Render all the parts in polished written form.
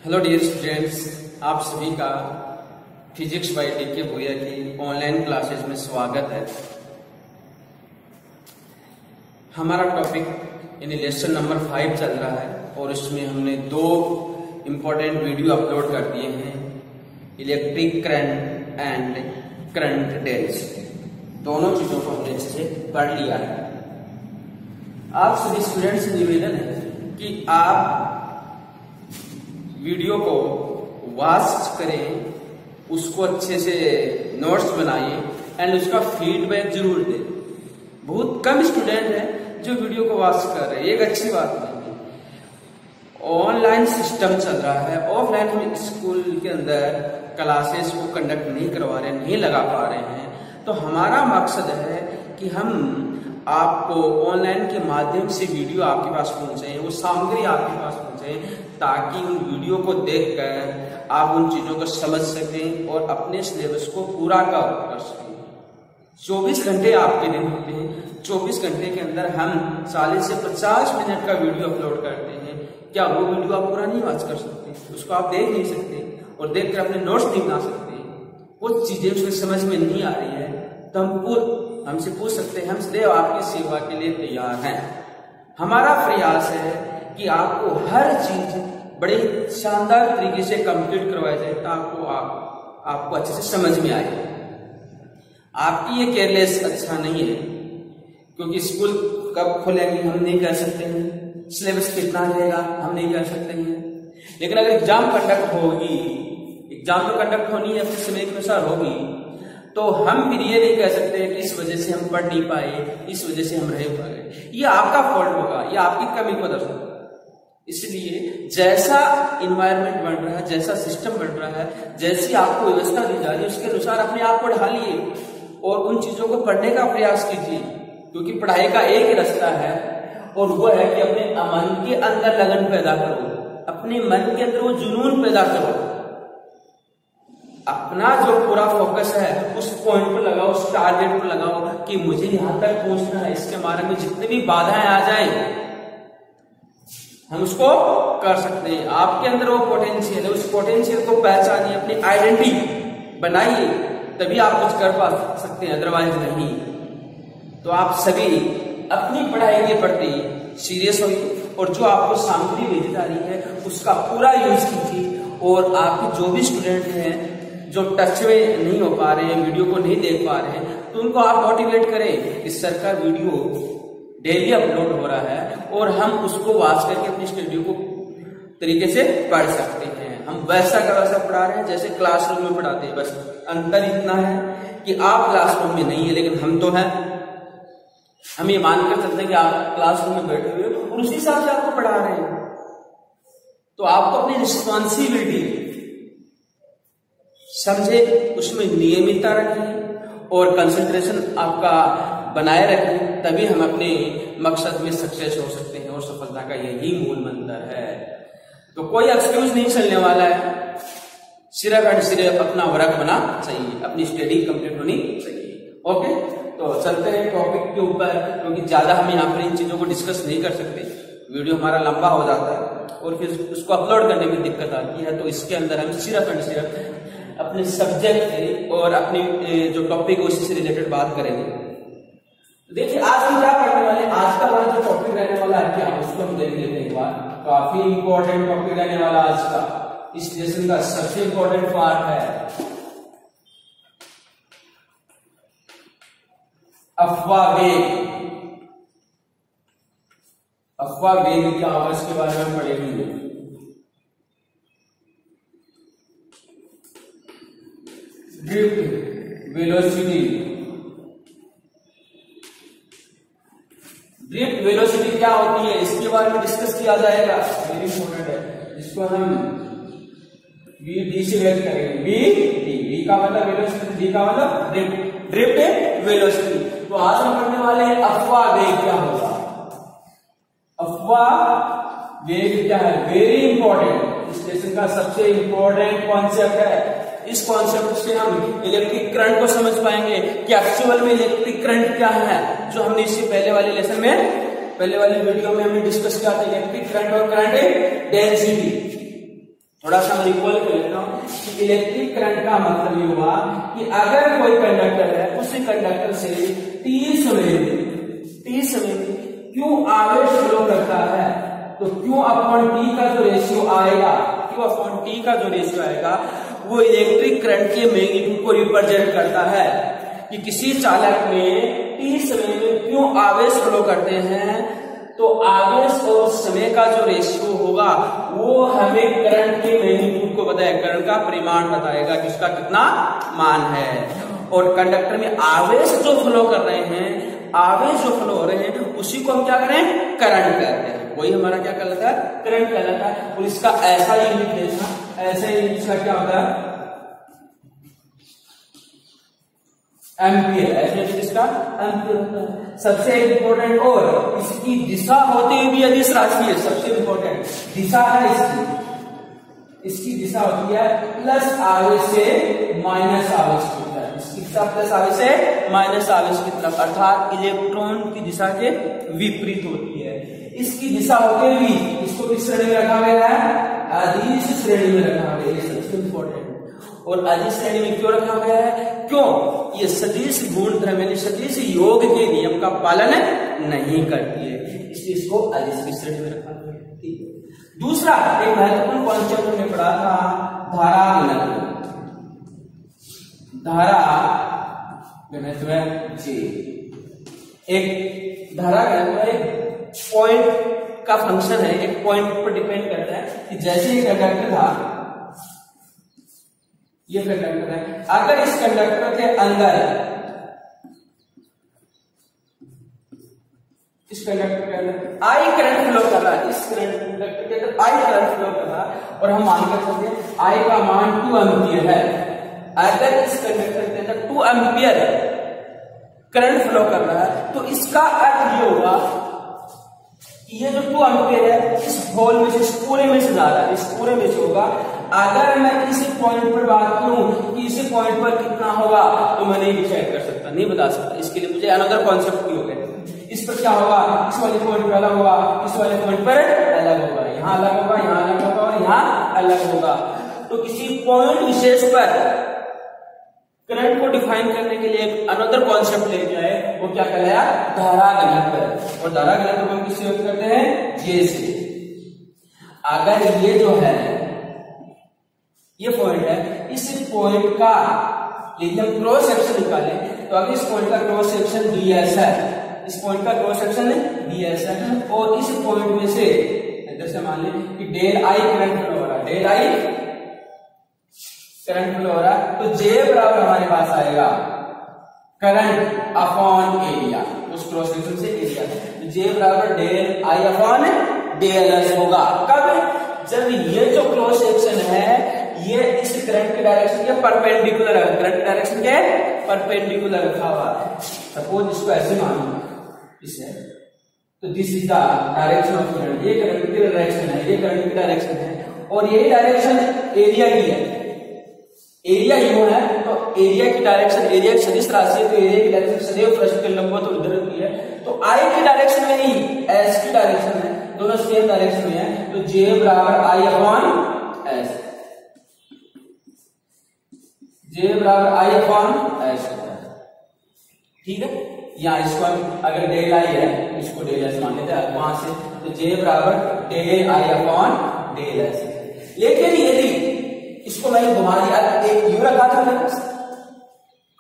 Hello dear students, आप सभी का फिजिक्स बाय डी.के. भूया की ऑनलाइन क्लासेस में स्वागत है। हमारा टॉपिक यानी लेसन नंबर 5 चल रहा है और इसमें हमने 2 इम्पोर्टेंट वीडियो अपलोड कर दिए हैं, इलेक्ट्रिक करंट एंड करंट डेल्स। दोनों चीजों को हमने अच्छे से पढ़ लिया है। आप सभी स्टूडेंट्स से निवेदन है कि आप वीडियो को वॉच करें, उसको अच्छे से नोट्स बनाइए एंड उसका फीडबैक जरूर दें। बहुत कम स्टूडेंट हैं जो वीडियो को वॉच कर रहे हैं, एक अच्छी बात नहीं है। ऑनलाइन सिस्टम चल रहा है, ऑफलाइन हम स्कूल के अंदर क्लासेस को कंडक्ट नहीं करवा रहे, नहीं लगा पा रहे हैं। तो हमारा मकसद है कि हम आपको ऑनलाइन के माध्यम से वीडियो आपके पास पहुंचे, वो सामग्री आपके पास पहुंचे, ताकि उन वीडियो को देखकर आप उन चीजों को समझ सकें और अपने सिलेबस को पूरा कर सकें। 24 घंटे आपके दिन होते हैं, 24 घंटे के अंदर हम 40 से 50 मिनट का वीडियो अपलोड करते हैं। क्या वो वीडियो आप पूरा नहीं वॉच कर सकते? उसको आप देख नहीं सकते और देखकर अपने नोट्स नहीं बना सकते? कुछ चीजें उसमें समझ में नहीं आ रही है तो हमसे पूछ सकते हैं। हम सदैव आपकी सेवा के लिए तैयार हैं। हमारा प्रयास है कि आपको हर चीज बड़े शानदार तरीके से कंप्लीट करवाया जाए ताकि आपको अच्छे से समझ में आए। आपकी ये केयरलेस अच्छा नहीं है, क्योंकि स्कूल कब खुलेंगे हम नहीं कह सकते हैं, सिलेबस कितना रहेगा हम नहीं कह सकते हैं। लेकिन अगर एग्जाम कंडक्ट होगी, एग्जाम तो कंडक्ट होनी है, अपने समय के अनुसार होगी, तो हम फिर ये नहीं कह सकते कि इस वजह से हम पढ़ नहीं पाए, इस वजह से हम रह पाए। ये आपका फॉल्ट होगा, ये आपकी कमी को दर्शाएगा। इसलिए जैसा इन्वायरमेंट बन रहा है, जैसा सिस्टम बन रहा है, जैसी आपको व्यवस्था दी जा रही है, उसके अनुसार अपने आप को ढालिए और उन चीजों को पढ़ने का प्रयास कीजिए। क्योंकि पढ़ाई का एक ही रास्ता है और वो है कि अपने मन के अंदर लगन पैदा करो, अपने मन के अंदर वो जुनून पैदा करो। अपना जो पूरा फोकस है उस पॉइंट पर लगाओ, उस टारगेट पर लगाओ कि मुझे यहां तक पहुंचना है। इसके मार्ग में जितनी भी बाधाएं आ जाएं हम उसको कर सकते हैं। आपके अंदर वो पोटेंशियल है, उस पोटेंशियल को पहचानिए, अपनी आइडेंटिटी बनाइए, तभी आप कुछ कर पा सकते हैं, अदरवाइज नहीं। तो आप सभी अपनी पढ़ाई के प्रति सीरियस होइए और जो आपको सामग्री भेजी जा रही है उसका पूरा यूज कीजिए। और आपके जो भी स्टूडेंट हैं जो टच में नहीं हो पा रहे हैं, वीडियो को नहीं देख पा रहे हैं, तो उनको आप मोटिवेट करें कि सर का वीडियो डेली अपलोड हो रहा है और हम उसको वॉच करके अपनी स्टडी को तरीके से पढ़ सकते हैं। हम वैसा का वैसा पढ़ा रहे हैं जैसे क्लासरूम में पढ़ाते हैं, बस अंतर इतना है कि आप क्लासरूम में नहीं है लेकिन हम तो हैं। हम ये मानकर चलते हैं कि आप क्लासरूम में बैठे हुए हो और उसी हिसाब से आपको पढ़ा रहे हैं। तो आपको अपनी रिस्पॉन्सिबिलिटी समझे, उसमें नियमितता रखें और कंसंट्रेशन आपका बनाए रखें, तभी हम अपने मकसद में सक्सेस हो सकते हैं। और सफलता का यही मूल मंत्र है। तो कोई एक्सक्यूज नहीं चलने वाला है, सिर्फ एंड सिर्फ अपना वर्क बना चाहिए, अपनी स्टडी कंप्लीट होनी चाहिए। ओके, तो चलते हैं टॉपिक के ऊपर, क्योंकि ज्यादा हम यहाँ पर इन चीजों को डिस्कस नहीं कर सकते, वीडियो हमारा लंबा हो जाता है और फिर उसको अपलोड करने में दिक्कत आती है। तो इसके अंदर हम सिर्फ एंड सिर्फ अपने सब्जेक्ट और अपनी जो टॉपिक है उसी से रिलेटेड बात करेंगे। देखिए आज हम क्या पढ़ने वाले, आज का हमारा जो टॉपिक रहने वाला है क्या, उसको हम देख लेते हैं एक बार। काफी इंपॉर्टेंट टॉपिक रहने वाला आज का, इस लेसन का सबसे इंपॉर्टेंट पार्ट है अफवाह वेग। अफवाह वेग क्या होगा इसके बारे में हम पढ़ेंगे। ड्रिफ्ट वेलोसिटी, ड्रिफ्ट वेलोसिटी क्या होती है इसके बारे में डिस्कस किया जाएगा, वेरी इंपॉर्टेंट है। जिसको हम वी से व्यक्त करेंगे, वी का मतलब वेलोसिटी, डी का मतलब ड्रिफ्ट, ड्रिफ्ट वेलोसिटी। तो आज हम पढ़ने वाले हैं अफवाह वेग क्या होगा। अफवाह वेग क्या है, वेरी इंपॉर्टेंट, इस लेसन का सबसे इंपॉर्टेंट कॉन्सेप्ट है। इस कॉन्सेप्ट से हम इलेक्ट्रिक करंट को समझ पाएंगे कि एक्चुअल में इलेक्ट्रिक करंट क्या है, जो हमने इससे पहले वाले लेसन में, पहले वाले वीडियो में हमने डिस्कस किया था, इलेक्ट्रिक करंट और करंट डेंसिटी। थोड़ा सा मैं रिकॉल कर लेता हूँ कि इलेक्ट्रिक करंट का मतलब ये हुआ कि अगर कोई कंडक्टर है, उसी कंडक्टर से t समय में क्यों आवेश फ्लो करता है, तो क्यों अपॉन टी का जो रेशियो आएगा, क्यों अपॉन टी का जो रेशियो आएगा वो इलेक्ट्रिक करंट के मैग्नीट्यूड को रिप्रेजेंट करता है कि किसी चालक में टी समय में क्यों आवेश फ्लो करते हैं। तो आवेश और समय का जो रेशियो होगा वो हमें करंट के मैग्नीट्यूड को बताएगा, करंट का परिमाण बताएगा कि उसका कितना मान है। और कंडक्टर में आवेश जो फ्लो कर रहे हैं, आवेश जो फ्लो हो रहे हैं, उसी को हम क्या करें, करंट कहते हैं। वही हमारा क्या कहलाता है, करंट कहलाता है। और इसका ऐसा यूनिट देखना, ऐसा यूनिट इसका क्या होता है, एम्पियर, ऐसे इसका एम्पियर होता है। सबसे इंपॉर्टेंट, और इसकी दिशा होते हुए भी अदिश राशि है, सबसे इंपॉर्टेंट दिशा है इसकी दिशा होती है प्लस आवेश से माइनस आवेश की तरफ, इसकी दिशा प्लस आवेश से माइनस आवेश की तरफ, अर्थात इलेक्ट्रॉन की दिशा के विपरीत होती है। इसकी दिशा होते हुए इसको किस श्रेणी में रखा गया है, अदिश श्रेणी में रखा गया है, सबसे इंपॉर्टेंट। और अदिश श्रेणी में क्यों रखा गया है, क्यों, ये सदिश गुणधर्म यानी सदिश योग के नियम का पालन नहीं करती है, इसलिए इसको अदिश की श्रेणी में रखा गया है। ठीक है। दूसरा एक महत्वपूर्ण कॉन्सेप्ट हमने पढ़ा था, धारा घनत्व। धारा घनत्व जी, एक धारा घनत्व एक पॉइंट का फंक्शन है, एक पॉइंट पर डिपेंड करता है कि जैसे ये कंडक्टर था, ये कंडक्टर है, अगर इस कंडक्टर के अंदर, इस कंडक्टर के अंदर आई करंट फ्लो कर रहा है, इस कंडक्टर के अंदर आई करंट फ्लो कर रहा है, और हम मान कर सकते हैं आई का मान 2 एम्पियर है। अगर इस कंडक्टर के अंदर 2 एम्पियर करंट फ्लो कर रहा है, तो इसका अर्थ ये होगा कि ये जो 2 एम्पियर है इस होल में से, इस पूरे में से जा रहा है, इस पूरे में से होगा। अगर मैं इसी पॉइंट पर बात करूं कि इसी पॉइंट पर कितना होगा, तो मैं नहीं डिसाइड कर सकता, नहीं बता सकता। इसके लिए मुझे अनदर कॉन्सेप्ट की होगा, इस पर क्या होगा, इस वाले पॉइंट पर अलग होगा, इस वाले पॉइंट पर अलग होगा, यहाँ अलग होगा, यहाँ अलग होगा और यहाँ अलग होगा। तो किसी पॉइंट विशेष पर करंट को डिफाइन करने के लिए अनदर कॉन्सेप्ट लेके आए, वो क्या कहलाया, धारा घनत्व। और धारा घनत्व को हम किससे व्यक्त करते हैं, जे से। अगर ये जो है, ये पॉइंट है, इस पॉइंट का यदि हम क्रॉस सेक्शन निकालें, तो अगर इस पॉइंट का क्रॉस सेक्शन ds है, इस पॉइंट का क्रॉस सेक्शन ds है, और इस पॉइंट में से इधर से मान लें कि डेल आई करंट फ्लो हो रहा है, डेल आई करंट फ्लो हो रहा है, तो J बराबर हमारे पास आएगा करंट अपॉन एरिया, उस क्रॉस सेक्शन से एरिया, तो J बराबर del I upon del S होगा। कब, जब ये जो क्रॉस सेक्शन है ये इस करंट के डायरेक्शन के परपेंडिकुलर है, करंट के डायरेक्शन के परपेंडिकुलर रखा हुआ है। सपोज इसको ऐसे मान लो, इसे, तो this is the direction of current, ये करंट की डायरेक्शन है, ये करंट की डायरेक्शन है, और यही डायरेक्शन एरिया की है। एरिया यू है, तो एरिया की डायरेक्शन, एरिया की सदिश राशि है, तो एरिया की डायरेक्शन सदैव पृष्ठ के लंबवत और इधर होती है, तो आई की डायरेक्शन में नहीं, एस की डायरेक्शन है, दोनों सेम डायरेक्शन में है, तो J बराबर आई अपॉन एस, J बराबर आई अपॉन एस होता है। ठीक है, यहाँ इसको अगर डेल आई है, इसको डेल एस मान लेते हैं वहां से, तो J बराबर del I upon del S. लेकिन यदि इसको मैंने घुमा दिया, एक यू रखा था मेरे पास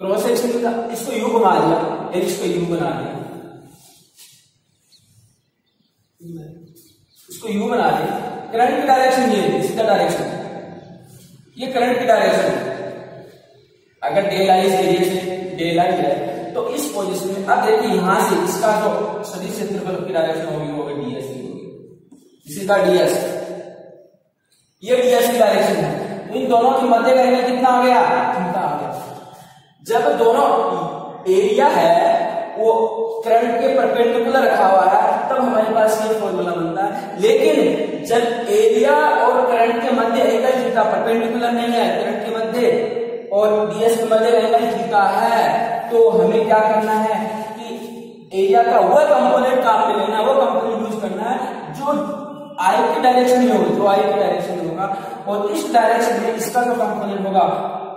क्रॉस सेक्शन का, इसको यू घुमा दिया, फिर इसको यू बना दिया, इसको यू बना दिया, करंट की डायरेक्शन ये, इसका डायरेक्शन, ये करंट की डायरेक्शन है। अगर डेल आई इस एरिया से डेल आई है, तो इस पोजीशन में अब देखिए यहां से इसका जो सदिश क्षेत्रफल की डायरेक्शन होगी वो ds की होगी, इसी का ds, ये ds की डायरेक्शन है। इन दोनों के मध्य का एरिया कितना आ गया, थीटा आ गया। जब दोनों एरिया है वो करंट के परपेंडिकुलर रखा हुआ है, तब हमारे पास ये फॉर्मूला बनता है। लेकिन जब एरिया और करंट के मध्य एंगल थीटा परपेंडिकुलर नहीं है, करंट के मध्य और ds के मध्य एंगल थीटा है, तो हमें क्या करना है कि एरिया का वह कंपोनेंट काम में लेना है, वो कंपोनेंट यूज करना है जो आई की डायरेक्शन में होगा, जो आई की डायरेक्शन में होगा, और इस डायरेक्शन में इसका जो कंपोनेंट होगा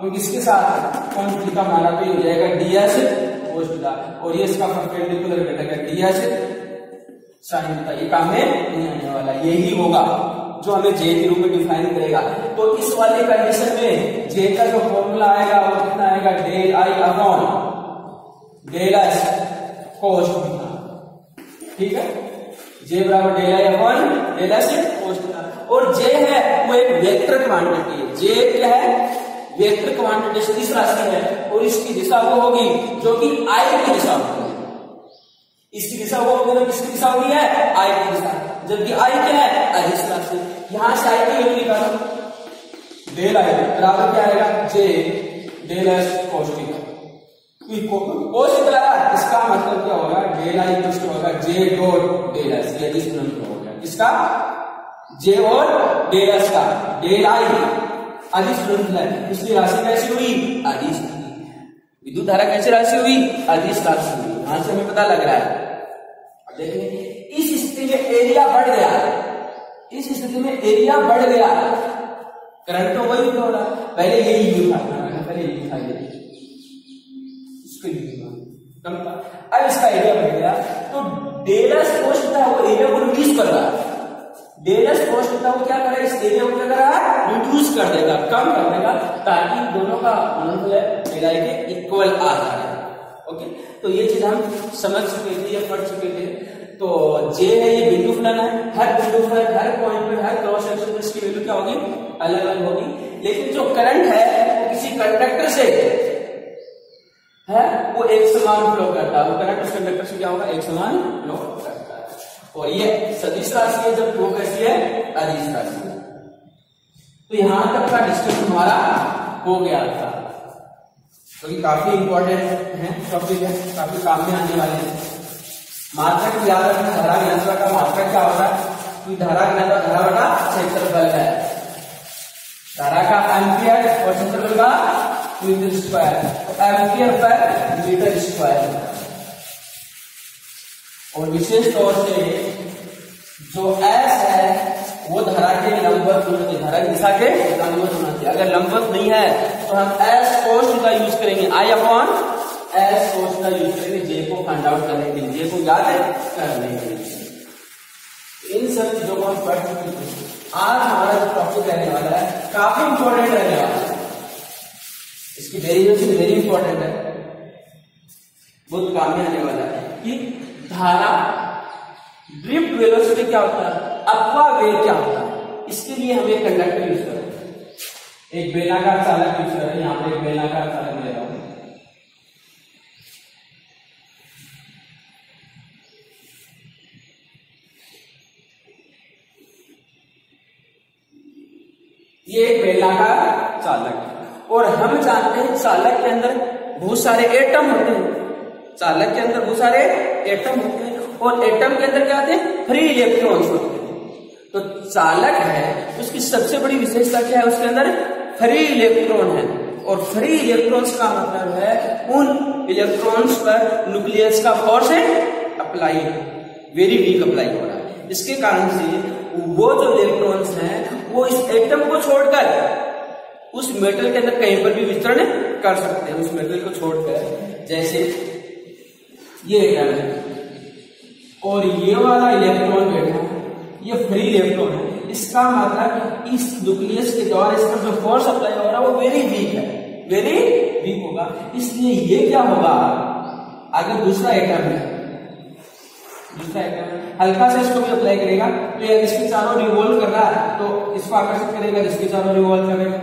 तो इसके साथ कौन थीटा हमारा पे हो जाएगा ds cos थीटा, और ये इसका परपेंडिकुलर घटक है ds sin थीटा। ये काम में नहीं आने वाला, यही होगा जो हमें जे के रूप में डिफाइन करेगा। तो इस वाले कंडीशन में जे का जो फॉर्मूला आएगा वो कितना आएगा, del I upon del S cos theta, ठीक है। जे बराबर del I upon del S cos theta, और जे है वो एक वेक्टर क्वांटिटी है। जे क्या है, वेक्टर क्वांटिटी सदिश राशि है, और इसकी दिशा वो होगी जो कि आई की दिशा होगी। इसकी दिशा वो होगी तो किसकी दिशा होगी है, आई की दिशा, जबकि आई क्या है अदिश राशि। यहां से आई की वैल्यू निकालो, डेल आई बराबर क्या आएगा, J del S cos theta. Cos theta इसका मतलब क्या होगा, डेल आई इक्वल टू होगा जे डॉट डेल एस, ये अदिश गुणनफल हो गया। इसका जे और डेल एस का, डेल आई अदिश गुणनफल है, इसलिए राशि कैसी हुई, अदिश। विद्युत धारा कैसी राशि हुई, अदिश राशि हुई। यहां से हमें पता लग रहा है। अब देखिए इस स्थिति में एरिया बढ़ गया, इस स्थिति में एरिया बढ़ गया, करंट तो वही हो रहा है, पहले यही यू था, पहले यही था, इसको कम था, अब इसका एरिया बढ़ गया, तो डेल एस कोस थीटा वो एरिया को रिड्यूस कर रहा है। डेल एस कोस थीटा वो क्या कर रहा है, इस एरिया को क्या कर रहा है, रिड्यूस कर देगा, कम कर देगा, ताकि दोनों का गुणनफल डेल आई के इक्वल आ जाए। ओके, तो ये चीज हम समझ चुके थे या पढ़ चुके थे। तो जे है ये बिंदु फलन है, हर बिंदु पर, हर पॉइंट पर, हर क्रॉस सेक्शन पर इसकी वैल्यू क्या होगी, अलग अलग होगी। लेकिन जो करंट है वो किसी कंडक्टर से है वो एक समान फ्लो करता है, वो करंट उस कंडक्टर से क्या होगा, एक समान फ्लो करता है। और ये सदिश राशि है, जब फ्लो कैसी है, अदिश राशि है। तो यहां तक का डिस्कशन हमारा हो गया था, तो ये काफी इंपॉर्टेंट है, टॉपिक है, काफी काम में आने वाले हैं। मात्रक याद रखना, धारा घनत्व का मात्रक क्या होता है, तो धारा घनत्व धारा बटा क्षेत्रफल है, धारा का एम्पियर और क्षेत्रफल का metre square, ampere per metre square. और विशेष तौर से जो एस है वो धारा के लंबवत होना चाहिए, धारा की दिशा के लंबवत होना चाहिए। अगर लंबवत नहीं है तो हम एस कोस थीटा यूज करेंगे, I upon S cos theta use करेंगे, जे को फाइंड आउट करने के लिए, जे को याद करने के लिए। इन सब चीजों को हम पढ़ चुके हैं। आज हमारा जो टॉपिक रहने वाला है काफी इंपॉर्टेंट रहने वाला है, इसकी डेरिवेशन वेरी इंपॉर्टेंट है, बहुत काम में आने वाला है कि धारा ड्रिफ्ट वेलोसिटी क्या होता है, अपवा वेग क्या होता है। इसके लिए हम एक कंडक्टर यूज करें, एक बेलनाकार चालक यूज करें। यहां पर एक बेलनाकार चालक ले रहा हूं, ये एक बेलनाकार चालक है, और हम जानते हैं चालक के अंदर बहुत सारे एटम होते हैं, चालक के अंदर बहुत सारे एटम होते हैं, और एटम के अंदर क्या होते हैं, फ्री इलेक्ट्रॉन्स होते हैं। तो चालक है उसकी सबसे बड़ी विशेषता क्या है, उसके अंदर फ्री इलेक्ट्रॉन है, और फ्री इलेक्ट्रॉन्स का मतलब है उन इलेक्ट्रॉन्स पर न्यूक्लियस का force apply, very weak apply हो रहा है। इसके कारण से वो जो इलेक्ट्रॉन्स हैं वो इस एटम को छोड़कर उस मेटल के अंदर कहीं पर भी विचरण कर सकते हैं, उस मेटल को छोड़कर। जैसे ये एटम है और ये वाला इलेक्ट्रॉन बैठा है, ये फ्री इलेक्ट्रॉन है, इसका मतलब इस न्यूक्लियस के द्वारा इस पर जो फोर्स अप्लाई हो रहा है वो वेरी वीक है, वेरी वीक होगा। इसलिए ये क्या होगा, आगे दूसरा एटम है, दूसरा एटम हल्का से इसको भी अप्लाई करेगा, तो ये इसके चारों रिवॉल्व कर रहा है तो इसको आकर्षित करेगा, इसके चारों रिवॉल्व करेगा,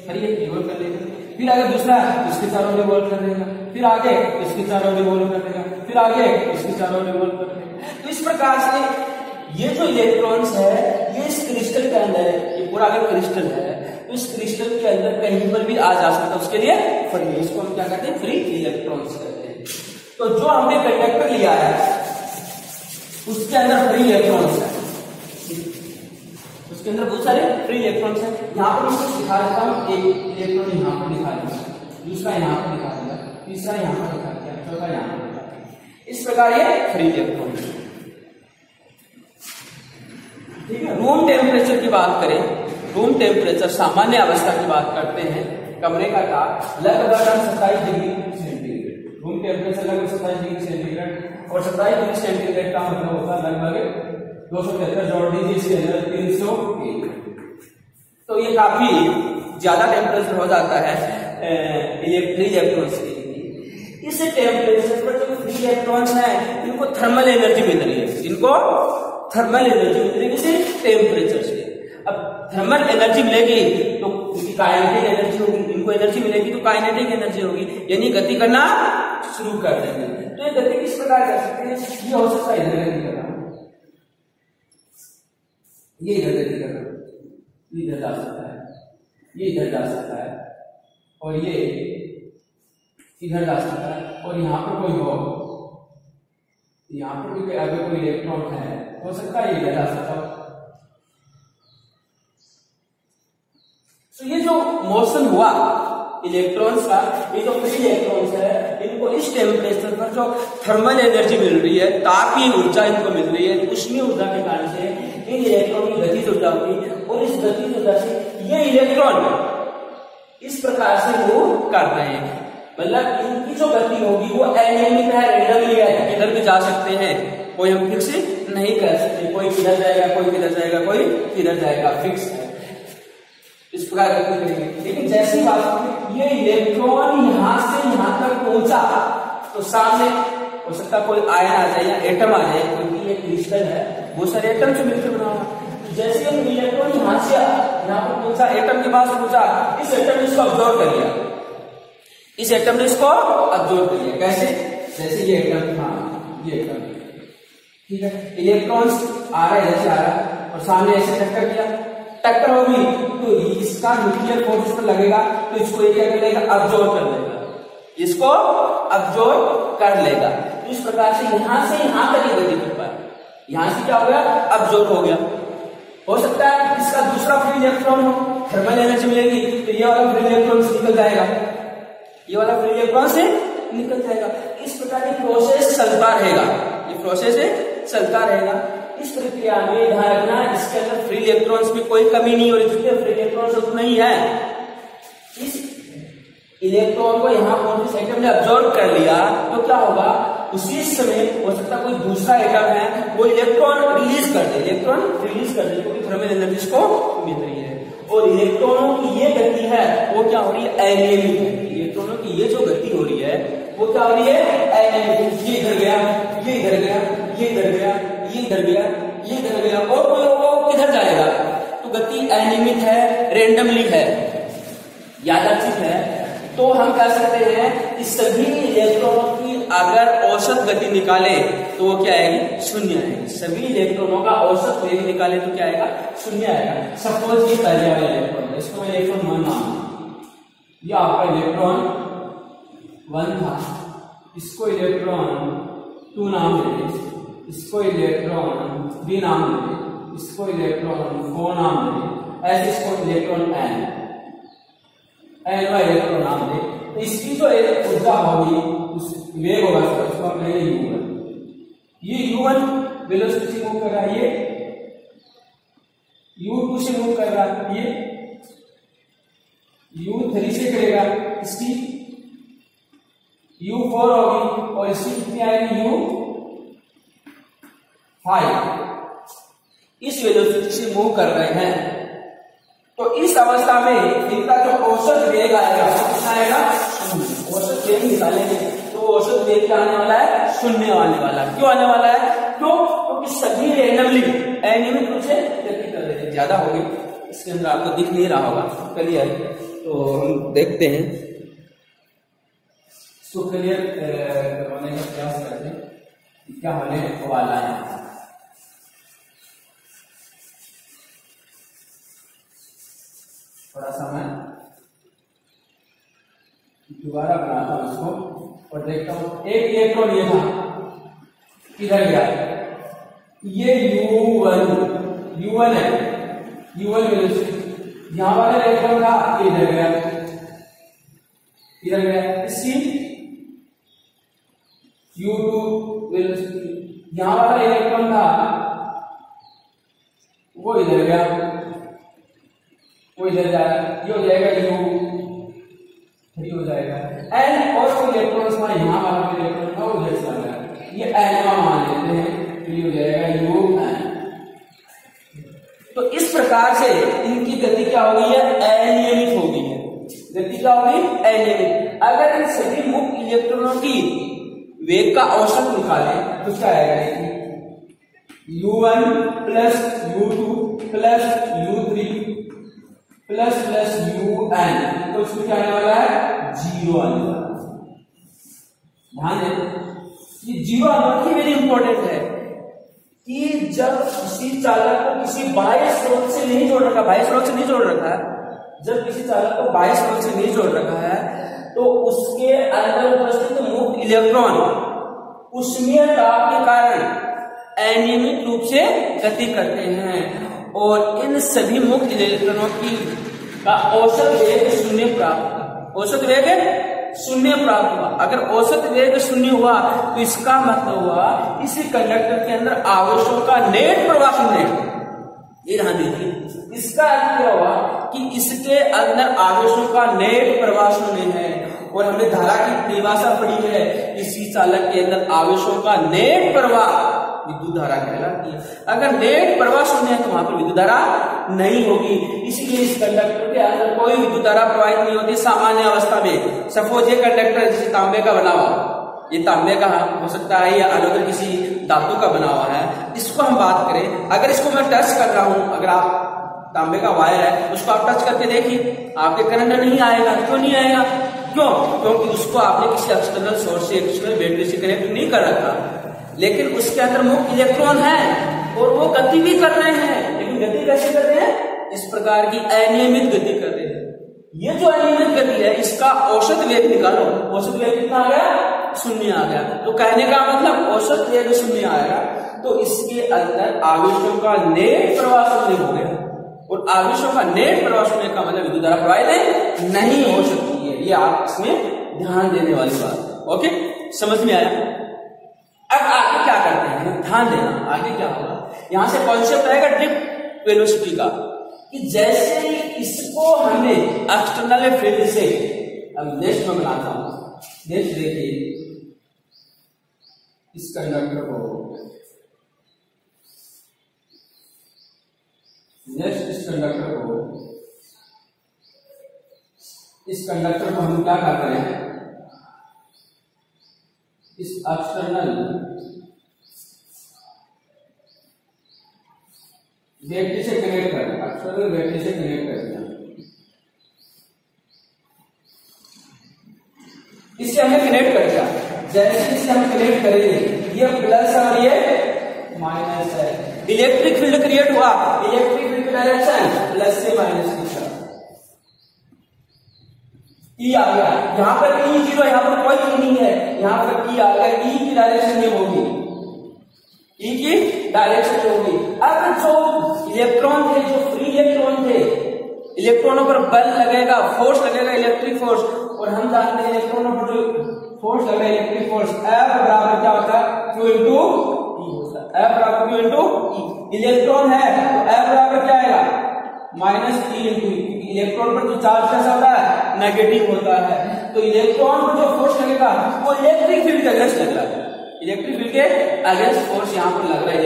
फिर ये रिवॉल्व कर लेगा, फिर आगे दूसरा इसके चारों रिवॉल्व कर देगा, फिर आगे इसके चारों रिवॉल्व कर देगा, फिर आगे इसके चारों रिवॉल्व कर देगा। तो इस प्रकार से ये जो इलेक्ट्रॉन्स है ये इस क्रिस्टल के अंदर है, ये पूरा अगर क्रिस्टल है तो इस क्रिस्टल के अंदर कहीं पर भी आ जा सकता है, उसके लिए फ्री, इसको हम क्या कहते हैं, फ्री इलेक्ट्रॉन्स कहते हैं। तो जो हमने कंडक्टर लिया है उसके अंदर फ्री इलेक्ट्रॉन्स है, उसके अंदर बहुत सारे फ्री इलेक्ट्रॉन्स हैं। यहाँ पर इसको दिखा देता हूँ, एक इलेक्ट्रॉन यहाँ पर दिखा दिया, दूसरा यहाँ पर दिखा दिया, तीसरा यहाँ पर दिखा दिया, चौथा यहाँ पर दिखा दिया। इस प्रकार ये फ्री इलेक्ट्रॉन है। ठीक है। रूम टेम्परेचर की बात करें, रूम टेम्परेचर सामान्य अवस्था की बात करते हैं, कमरे का ताप लगभग 27 डिग्री सेंटीग्रेड। रूम टेम्परेचर लगभग 27 डिग्री सेंटीग्रेड, और 27 डिग्री सेंटीग्रेड का मतलब होता है लगभग 273 जोड़ दीजिए इसके अंदर 301। तो ये काफी ज्यादा टेम्परेचर हो जाता है फ्री इलेक्ट्रॉन्स के लिए। इस टेम्परेचर पर जो फ्री इलेक्ट्रॉन्स है इनको थर्मल एनर्जी मिल रही है, इनको थर्मल एनर्जी मिल रही है किसी टेम्परेचर से। अब थर्मल एनर्जी मिलेगी तो काइनेटिक एनर्जी होगी, इनको एनर्जी मिलेगी तो काइनेटिक एनर्जी होगी, यानी गति करना शुरू कर देंगे। तो ये गति किस प्रकार कर सकते हैं? ये हो सकता है इधर गति करना, ये इधर गति करना, ये इधर जा सकता है, ये इधर जा सकता है, और ये इधर जा सकता है, और यहाँ पर कोई हो, यहाँ पर भी अगर कोई इलेक्ट्रॉन है हो सकता है ये इधर जा सकता है। तो ये जो मोशन हुआ इलेक्ट्रॉन्स का, ये जो फ्री इलेक्ट्रॉन्स है इनको इस टेम्परेचर पर जो थर्मल एनर्जी मिल रही है, तापीय ऊर्जा इनको मिल रही है, उष्मीय ऊर्जा के कारण से इन इलेक्ट्रॉन की गतिज ऊर्जा होगी, और इस गतिज ऊर्जा से ये इलेक्ट्रॉन इस प्रकार से मूव कर रहे हैं। मतलब इनकी जो गति होगी वो एनालिटिक है, रैंडमली है, इधर भी जा सकते हैं, कोई हम फिक्स नहीं कर सकते, कोई किधर जाएगा, कोई किधर जाएगा, कोई किधर जाएगा, फिक्स है। इस प्रकार गति करेंगे। लेकिन जैसी बात है ये इलेक्ट्रॉन यहां से यहां तक पहुंचा तो सामने हो सकता कोई आयन आ जाए या एटम आ जाए, क्योंकि ये क्रिस्टल है, बहुत सारे एटम से मिलकर बना हुआ। जैसे हम इलेक्ट्रॉन यहां से यहां पर पहुंचा, एटम के पास पहुंचा, इस एटम ने इसको ऑब्जर्व कर लिया, इस एटम ने इसको ऑब्जर्व कर लिया। कैसे? जैसे ये एटम था, ये एटम, ठीक है, इलेक्ट्रॉन्स आ रहा है, जैसे आ रहा है, और सामने ऐसे टक्कर किया, टक्कर होगी तो इसका न्यूक्लियर फोर्स पर लगेगा, तो इसको ये क्या कर लेगा? ऑब्जर्व कर लेगा, इसको ऑब्जर्व कर लेगा। तो इस प्रकार से यहां तक ये गति कर पाए, यहां से क्या हो गया? ऑब्जर्व हो गया। हो सकता है इसका दूसरा फ्री इलेक्ट्रॉन हो, थर्मल एनर्जी मिलेगी तो ये वाला फ्री इलेक्ट्रॉन से निकल जाएगा, ये वाला फ्री इलेक्ट्रॉन से निकल जाएगा। इस प्रकार की प्रोसेस चलता रहेगा, ये प्रोसेस चलता रहेगा। इस प्रक्रिया में ध्यान रखना इसके अंदर फ्री इलेक्ट्रॉन्स में कोई कमी नहीं हो रही, जितने फ्री इलेक्ट्रॉन्स उतना ही है। इस इलेक्ट्रॉन को यहाँ पहुंचे एटम ने ऑब्जर्व कर लिया तो क्या होगा? उसी समय हो सकता कोई दूसरा एटम है वो इलेक्ट्रॉन रिलीज कर दे, इलेक्ट्रॉन रिलीज कर दे, क्योंकि थर्मल एनर्जी को मिल रही है। और इलेक्ट्रॉनों की ये गति है वो क्या हो रही है? एनालिटिक है। इलेक्ट्रॉनों की ये जो गति हो रही है वो क्या हो रही है? एनालिटिक। ये इधर गया, ये इधर गया, ये इधर गया, ये इधर गया, ये इधर गया, और कोई होगा किधर जाएगा? तो गति अनियमित है, रेंडमली है, यादृच्छिक है। तो हम कह सकते हैं कि सभी इलेक्ट्रॉनों की अगर औसत गति निकाले तो वो क्या आएगी? शून्य आएगी। सभी इलेक्ट्रॉनों का औसत वेग निकाले तो क्या आएगा? शून्य आएगा। सपोज ये पहले वाला इलेक्ट्रॉन है, इसको मैं इलेक्ट्रॉन 1 नाम, ये आपका इलेक्ट्रॉन 1 था, इसको इलेक्ट्रॉन 2 नाम देंगे, इसको इलेक्ट्रॉन 3 नाम देंगे, इसको इलेक्ट्रॉन 4 नाम देंगे, ऐसे इसको इलेक्ट्रॉन एन वाला इलेक्ट्रॉन नाम दे। तो इसकी जो ऊर्जा होगी, उस वेग होगा, उसको हम कहेंगे u1। ये u1 वेलोसिटी से मूव कर रहा है, ये u2 से मूव कर रहा है, ये u3 से करेगा, इसकी u4 होगी, और इसकी कितनी आएगी? u5। इस वेलोसिटी से मूव कर रहे हैं। तो इस अवस्था में इनका जो औसत वेग आएगा वो कितना आएगा? शून्य। औसत वेग निकालेंगे तो औसत वेग क्या आने वाला है? शून्य आने वाला है। क्यों आने वाला है? क्योंकि सभी रैंडमली अनियमित रूप से गति कर रहे हैं। ज्यादा हो गई, इसके अंदर आपको दिख नहीं रहा होगा, क्लियर? तो हम देखते हैं, इसको क्लियर करवाने का प्रयास करते हैं क्या होने वाला है। थोड़ा सा मैं दोबारा बनाता हूं इसको और देखता हूं। एक इलेक्ट्रॉन ये था, किधर गया? ये U1 है, U1 वेलोसिटी। यहां वाला इलेक्ट्रॉन था, ये इधर गया, इधर गया। इसकी U2 वेलोसिटी। यहां वाला इलेक्ट्रॉन था, वो इधर गया, वो इधर जाएगा, ये हो जाएगा U, 3 हो जाएगा। एन और कोई इलेक्ट्रॉन यहाँ वाला इलेक्ट्रॉन था वो उधर चला गया, ये एन का मान लेते हैं, तो ये हो जाएगा UN। तो इस प्रकार से इनकी गति क्या हो गई है, अनियमित हो गई है। गति क्या होगी, अनियमित। अगर इन सभी मुक्त इलेक्ट्रॉनों की वेग का औसत निकालें तो क्या आएगा, देखिए U1 plus U2 plus U3 plus plus UN, तो इसमें क्या आने वाला है, 0 आने वाला है। ध्यान दें ये 0 आना की वेरी इंपॉर्टेंट है कि जब किसी चालक को किसी बाह्य स्रोत से नहीं जोड़ रखा, बाह्य स्रोत से नहीं जोड़ रखा है, जब किसी चालक को बाह्य स्रोत से नहीं जोड़ रखा है तो उसके अंदर उपस्थित मुक्त इलेक्ट्रॉन उष्मीय दाब के कारण अनियमित रूप से गति करते हैं और इन सभी मुक्त इलेक्ट्रॉनों की का औसत वेग 0 प्राप्त हुआ। औसत वेग 0 प्राप्त हुआ। अगर औसत वेग 0 हुआ तो इसका मतलब हुआ इसी कंडक्टर के अंदर आवेशों का नेट प्रवाह 0। ये ध्यान दीजिए, इसका अर्थ क्या हुआ कि इसके अंदर आवेशों का नेट प्रवाह 0 है। और हमने धारा की परिभाषा पढ़ी है, इसी चालक के अंदर आवेशों का नेट प्रवाह विद्युत धारा कहलाती है। अगर नेट प्रवाह 0 है तो वहां पर विद्युत धारा नहीं होगी, इसीलिए इस कंडक्टर के अंदर कोई विद्युत धारा प्रवाहित नहीं होती सामान्य अवस्था में। सपोज ये कंडक्टर जैसे तांबे का बना हुआ, ये तांबे का हो सकता है या अलग किसी धातु का बना हुआ है, इसको हम बात करें, अगर इसको मैं टच कर रहा हूं, अगर आप तांबे का वायर है उसको आप टच करके देखिए, आपके करंट नहीं आएगा। क्यों नहीं आएगा, क्यों, क्योंकि उसको आपने किसी एक्सटर्नल सोर्स से, एक्सटर्नल बैटरी से कनेक्ट नहीं कर रखा। लेकिन उसके अंदर मुक्त इलेक्ट्रॉन है और वो गति भी कर रहे हैं, लेकिन गति कैसे कर रहे हैं, इस प्रकार की अनियमित गति कर रहे हैं। ये जो अनियमित गति है इसका औसत वेग निकालो, औसत वेग कितना आ गया, 0 आ गया। तो कहने का मतलब औसत वेग 0 आएगा तो इसके अंदर आवेशों का नेट प्रवाह 0 हो गया, और आवेशों का नेट प्रवाह 0 का मतलब विद्युत धारा प्रवाहित नहीं हो सकती है। ये आप इसमें ध्यान देने वाली बात। ओके, समझ में आया। अब आगे क्या करते हैं, ध्यान देना, आगे क्या होगा, यहां से कॉन्सेप्ट आएगा ड्रिफ्ट वेलोसिटी का, कि जैसे ही इसको हमने एक्सटर्नल फील्ड से, अब नेक्स्ट में बनाता हूं, नेक्स्ट देखिए इस कंडक्टर को, नेक्स्ट इस कंडक्टर को, इस कंडक्टर को हम क्या करते हैं, इस एक्सटर्नल बैटरी से कनेक्ट करना, एक्सटर्नल बैटरी से कनेक्ट करना, इससे हमें कनेक्ट कर दिया। जैसे इसे हम कनेक्ट करेंगे, ये प्लस और ये माइनस है, इलेक्ट्रिक फील्ड क्रिएट हुआ, इलेक्ट्रिक फील्ड डायरेक्शन प्लस से माइनस की तरफ ई आ गया। यहां पर ई 0, यहां पर कोई ई नहीं है, यहां पर ई आ गया, ई की डायरेक्शन में होगी, ई की डायरेक्शन में होगी। अब जो इलेक्ट्रॉन थे, जो फ्री इलेक्ट्रॉन थे, इलेक्ट्रॉनों पर बल लगेगा, फोर्स लगेगा, इलेक्ट्रिक फोर्स, और हम जानते हैं इलेक्ट्रॉनों पर जो फोर्स लगेगा, इलेक्ट्रिक फोर्स F बराबर क्या होता है, Q इंटू ई होता है, F बराबर Q इंटू ई। इलेक्ट्रॉन है तो F बराबर क्या आएगा, माइनस ई इंटू ई। इलेक्ट्रॉन पर जो चार्ज कैसा होता है, नेगेटिव होता है, तो इलेक्ट्रॉन पर जो फोर्स लगेगा वो इलेक्ट्रिक फील्ड के अगेंस्ट लग रहा है, इलेक्ट्रिक फील्ड के अगेंस्ट फोर्स यहाँ पर लग रहा है,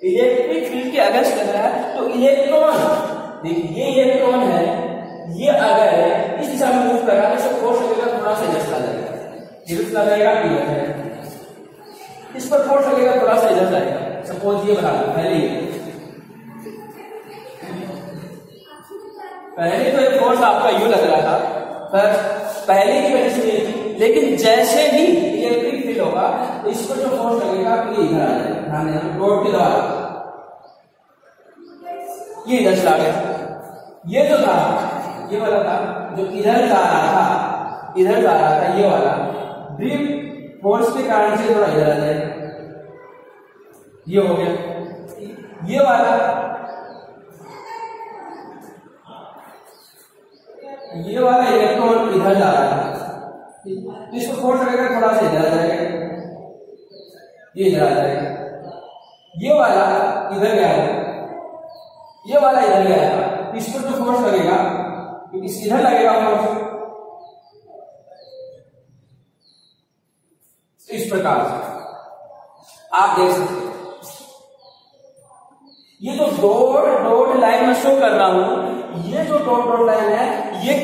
इलेक्ट्रिक फील्ड के अगेंस्ट लग रहा है। तो इलेक्ट्रॉन, देखिए ये इलेक्ट्रॉन है, ये अगर इस दिशा में मूव कर रहा है तो फोर्स लगेगा, थोड़ा सा इधर जाएगा, इधर लगाएगा, इस पर फोर्स लगेगा, थोड़ा सा इधर जाएगा। सपोज ये बना लो, पहले तो ये फोर्स आपका यू लग रहा था, पर पहले की वजह से नहीं थी, लेकिन जैसे ही इलेक्ट्रिक फील्ड होगा तो इस पर जो फोर्स लगेगा ये इधर आ जाएगा, रोड के द्वारा ये इधर चला गया। ये जो था, ये वाला था जो इधर जा रहा था, इधर जा रहा था, ये वाला ड्रिफ्ट फोर्स के कारण से थोड़ा इधर आ जाएगा, ये हो गया। ये वाला, ये वाला इलेक्ट्रॉन इधर जा रहा है, इसको फोर्स लगेगा, थोड़ा सा इधर आ जाएगा, ये इधर आ जाएगा। ये वाला इधर गया है, ये वाला इधर गया, इस पर तो फोर्स लगेगा क्योंकि इधर लगेगा फोर्स। इस प्रकार से आप देख सकते हैं। ये जो डॉट लाइन में शो कर रहा हूं, ये जो डॉट लाइन है, ये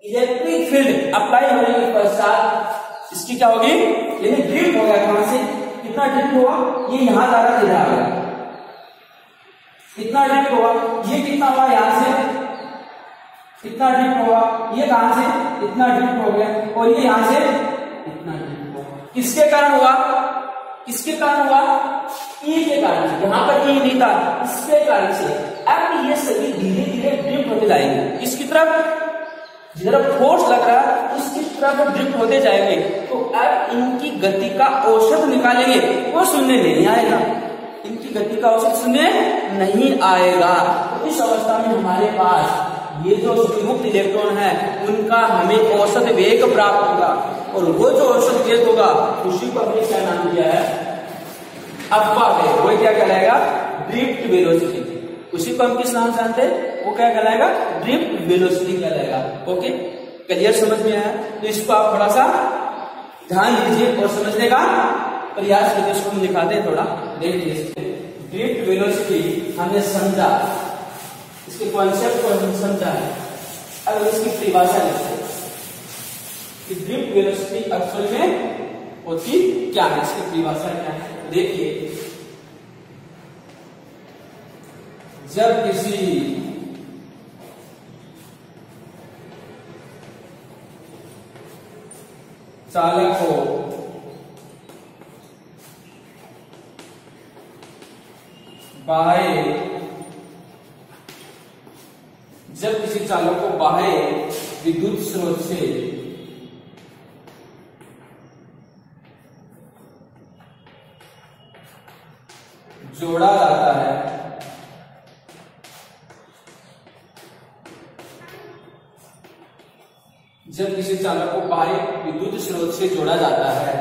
इलेक्ट्रिक फील्ड अप्लाई होने के पश्चात इसकी क्या होगी, यानी ड्रिफ्ट हो गया। कहां से कितना ड्रिफ्ट हुआ, ये यहां जा रहा, इधर आ गया, इतना ड्रिफ्ट हुआ। ये कितना हुआ, यहां से इतना ड्रिफ्ट हुआ, ये कहां से इतना ड्रिफ्ट हो गया, और ये यहां से इतना ड्रिफ्ट हुआ। किसके कारण हुआ, किसके कारण हुआ, ई के कारण से। यहां पर ई नहीं था, इसके कारण से। अब ये सभी धीरे धीरे ड्रिफ्ट होते जाएंगे इसकी तरफ, जिधर फोर्स लग रहा है उसकी तरफ ड्रिफ्ट होते जाएंगे। तो अब इनकी गति का औसत निकालेंगे, वो सुनने नहीं आएगा, इनकी गति का औसत सुनने नहीं आएगा। तो इस अवस्था में हमारे पास ये जो मुक्त इलेक्ट्रॉन है उनका हमें औसत वेग प्राप्त होगा, और वो जो औसत वेग होगा उसी को हमने क्या नाम दिया है, अफवा वेग। वो क्या कहलाएगा, ड्रिफ्ट वेलोसिटी। उसी को हम किस नाम से जानते हैं, वो क्या कहलाएगा, ड्रिफ्ट वेलोसिटी कहलाएगा। ओके, क्लियर, समझ में आया? तो इसको आप थोड़ा सा ध्यान दीजिए और समझने का प्रयास कीजिए। इसको हम दिखाते हैं, थोड़ा देख लीजिए। ड्रिफ्ट वेलोसिटी हमने समझा, इसके कॉन्सेप्ट को हमने समझा है। अब इसकी परिभाषा लिखते हैं कि ड्रिफ्ट वेलोसिटी असल में होती क्या है, इसकी परिभाषा क्या है। देखिए, जब किसी चालक को बाह्य विद्युत स्रोत से जोड़ा जाता है, जब किसी चालक को बाह्य विद्युत स्रोत से जोड़ा जाता है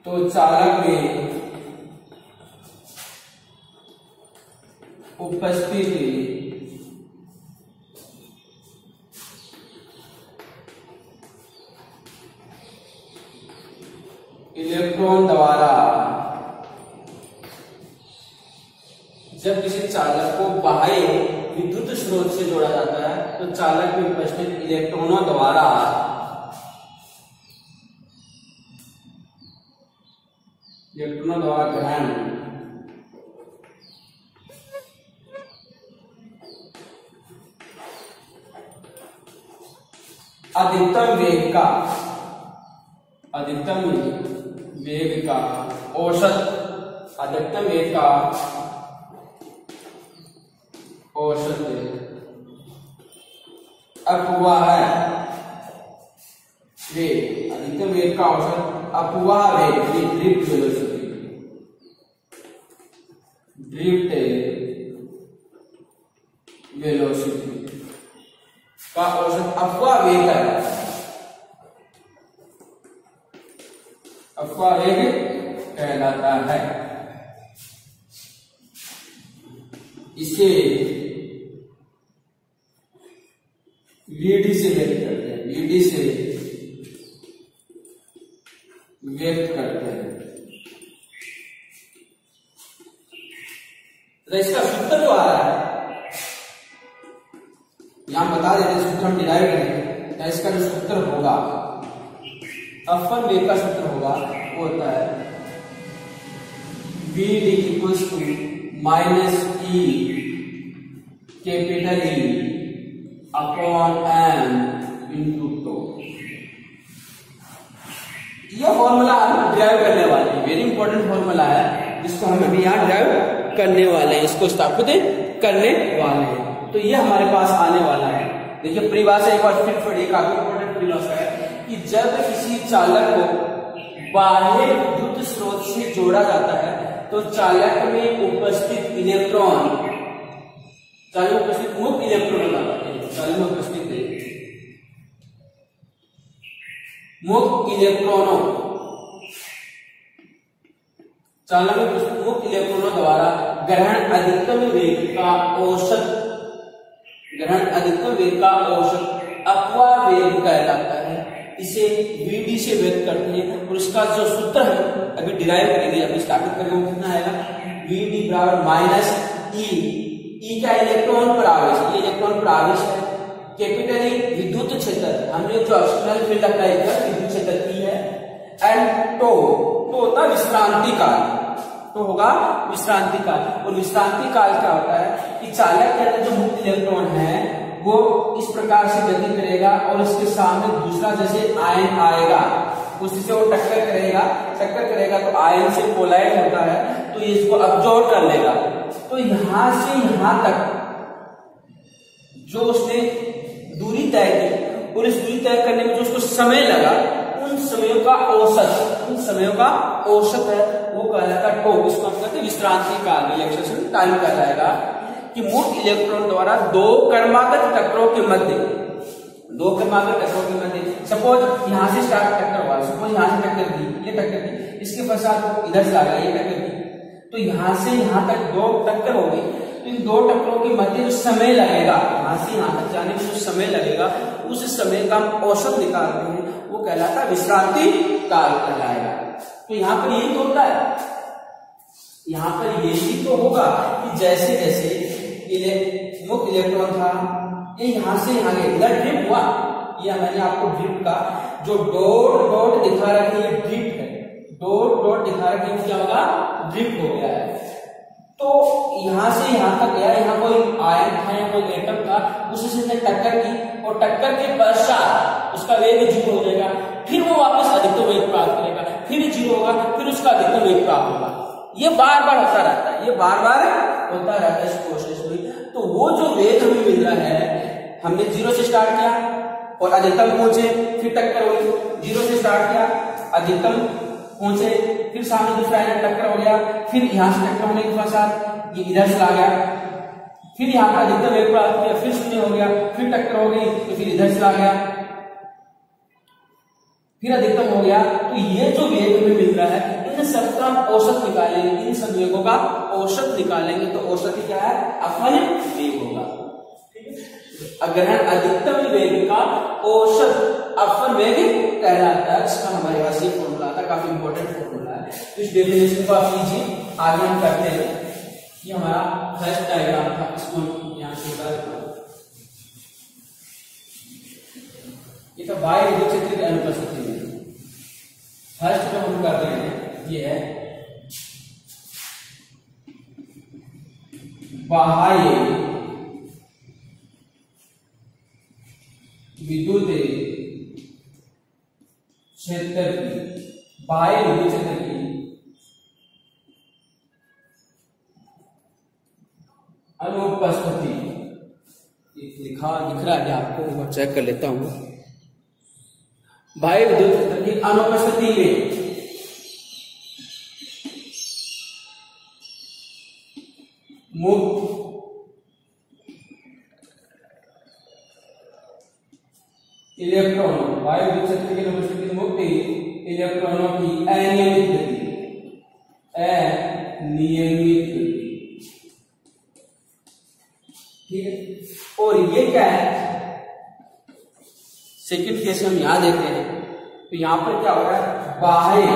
तो चालक में उपस्थिति इलेक्ट्रॉन द्वारा, जब किसी चालक को बाह्य विद्युत स्रोत से जोड़ा जाता है तो चालक में उपस्थित इलेक्ट्रॉनों द्वारा ग्रहण अधिकतम वेग का औसत, अधिकतम वेग का औसत अपवाह वेग, अधिकतम वेग का औसत अपवाह वेग, ड्रिफ्ट वेलोसिटी, ड्रिफ्ट वेलोसिटी का औसत अपवाह वेग है, अपवाह वेग कहलाता है। इसे वीडी से व्यक्त करते हैं, वीडी से व्यक्त करते हैं। तो इसका सूत्र जो आ रहा है यहां बता देते हैं, सूत्र हम डिराइव करेंगे। तो इसका जो सूत्र होगा, अपवन वेग का सूत्र होगा, वो होता है V D equals to minus E capital E upon M into two. यह फॉर्मूला हम ड्राइव करने वाले हैं, वेरी इंपॉर्टेंट फॉर्मूला है जिसको हम अभी यहाँ ड्राइव करने वाले हैं, इसको स्थापित करने वाले हैं। तो ये हमारे पास आने वाला है। देखिए परिभाषा एक बार फिर पढ़िए, काफी इंपॉर्टेंट परिभाषा है कि जब किसी चालक को बाह्य विद्युत स्रोत से जोड़ा जाता है तो चालक में उपस्थित इलेक्ट्रॉन, चालक में उपस्थित मुक्त इलेक्ट्रॉन बताते हैं, चालक में उपस्थित मुक्त इलेक्ट्रॉनों, चालक मुक्त इलेक्ट्रॉनों द्वारा ग्रहण अधिकतम वेग का औसत अपवा वेग कहलाता है। इसे Vd से व्यक्त करते हैं और इसका जो सूत्र है अभी डिराइव करेंगे, अभी स्थापित करेंगे, वो कितना आएगा, Vd बराबर माइनस ई का इलेक्ट्रॉन पर आवेश, ये इलेक्ट्रॉन पर आवेश है, कैपिटल ई विद्युत क्षेत्र, हमने जो एक्सटर्नल फील्ड अप्लाई किया विद्युत क्षेत्र ई है, एंड टो होता है विश्रांति काल, तो होगा विश्रांति काल। और विश्रांति काल क्या होता है कि चालक के अंदर जो मुक्त इलेक्ट्रॉन है वो इस प्रकार से गति करेगा और इसके सामने दूसरा जैसे आयन आएगा उसी से वो टक्कर करेगा तो आयन से कोलाइड होता है तो ये इसको अब्जॉर्ब कर लेगा। तो यहां से यहां तक जो उसने दूरी तय की और इस दूरी तय करने में जो उसको समय लगा उन समयों का औसत है वो कहलाता है टो। इसको हम कहते हैं विश्रांति काल, रिलैक्सेशन टाइम कहलाएगा। कि मुक्त इलेक्ट्रॉन द्वारा दो क्रमागत टक्करों के मध्य सपोज यहां से स्टार्ट टक्कर हुआ, सपोज यहां से टक्कर दी, इसके पश्चात इधर से आ गया ये टक्कर दी, तो यहां से यहां तक दो टक्कर होगी। तो इन दो टक्करों के मध्य जो समय लगेगा, यहां से यहां तक जाने में जो समय लगेगा उस समय का हम औसत निकालते हैं, वो कहलाता है विश्रांति काल कहलाएगा। तो यहाँ पर यही तो होता है, यहाँ पर यही तो होगा कि जैसे जैसे मुक्त इलेक्ट्रॉन था ये यहां से यहां गया, इधर ड्रिप हुआ, ये मैंने आपको ड्रिप का जो डॉट दिखा रहा है ये ड्रिप है, डॉट दिखा रहा है क्या होगा, ड्रिप हो गया है। तो यहां से यहां तक गया, यहाँ कोई आयन था या कोई एटम था, उसी से टक्कर की और टक्कर के पश्चात उसका वेग 0 हो जाएगा, फिर वो वापस अधिकतम वेग प्राप्त करेगा, फिर 0 होगा, फिर उसका अधिकतम वेग प्राप्त होगा। ये बार बार होता रहता है, होता रहता है इस प्रोसेस में। तो वो जो वेग हमें मिल रहा है, हमने 0 से स्टार्ट किया और अधिकतम पहुंचे, फिर टक्कर हुई, 0 से स्टार्ट किया अधिकतम पहुंचे, फिर सामने दूसरा टक्कर हो गया, फिर यहां से टक्कर होने के पश्चात ये इधर से आ गया, फिर यहाँ पर अधिकतम वेग प्राप्त किया, फिर 0 हो गया, फिर टक्कर हो गई तो फिर इधर से आ गया, फिर अधिकतम हो गया। तो ये जो वेग हमें मिल रहा है इन सबका औसत निकालेंगे, इन सब वेगों का औसत निकालेंगे तो औसत क्या है, अपवन वेग होगा। ग्रहण अधिकतम वेग का औसत अपवन वेग कहलाता है। इसका हमारे पास ये फॉर्मूला था, काफी इंपॉर्टेंट फॉर्मूला है, तो इस डेफिनेशन को आप लीजिए। आगे हम करते हैं, ये हमारा फर्स्ट डायग्राम था, इसको यहाँ से उतार देता हूं। ये तो बाह्य विद्युत क्षेत्र की अनुपस्थिति में फर्स्ट जो हम कर रहे हैं ये है बाह्य विद्युत क्षेत्र की, बाह्य विद्युत क्षेत्र की अनुपस्थिति, दिख रहा है आपको, मैं चेक कर लेता हूं। बाह्य विद्युत क्षेत्र की अनुपस्थिति में मुक्त इलेक्ट्रॉन, बाह्य विद्युत क्षेत्र की अनुपस्थिति में मुक्त इलेक्ट्रॉनों की अनियमित गति, ठीक है। और ये क्या है, सेकंड केस हम यहां देखते हैं तो यहां पर क्या हो रहा है, बाह्य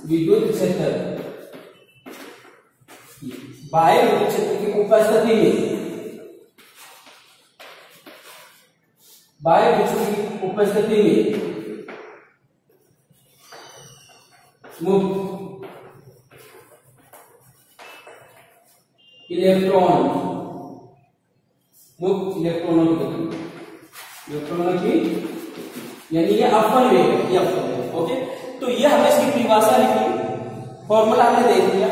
विद्युत क्षेत्र, बाह्य विद्युत क्षेत्र की उपस्थिति में, बाह्य विद्युत क्षेत्र की उपस्थिति में मुक्त इलेक्ट्रॉनों की यानी ये अपवन वेग है, ये अपवन वेग, ओके। तो ये हमने इसकी परिभाषा लिखी, फॉर्मूला हमने देख लिया,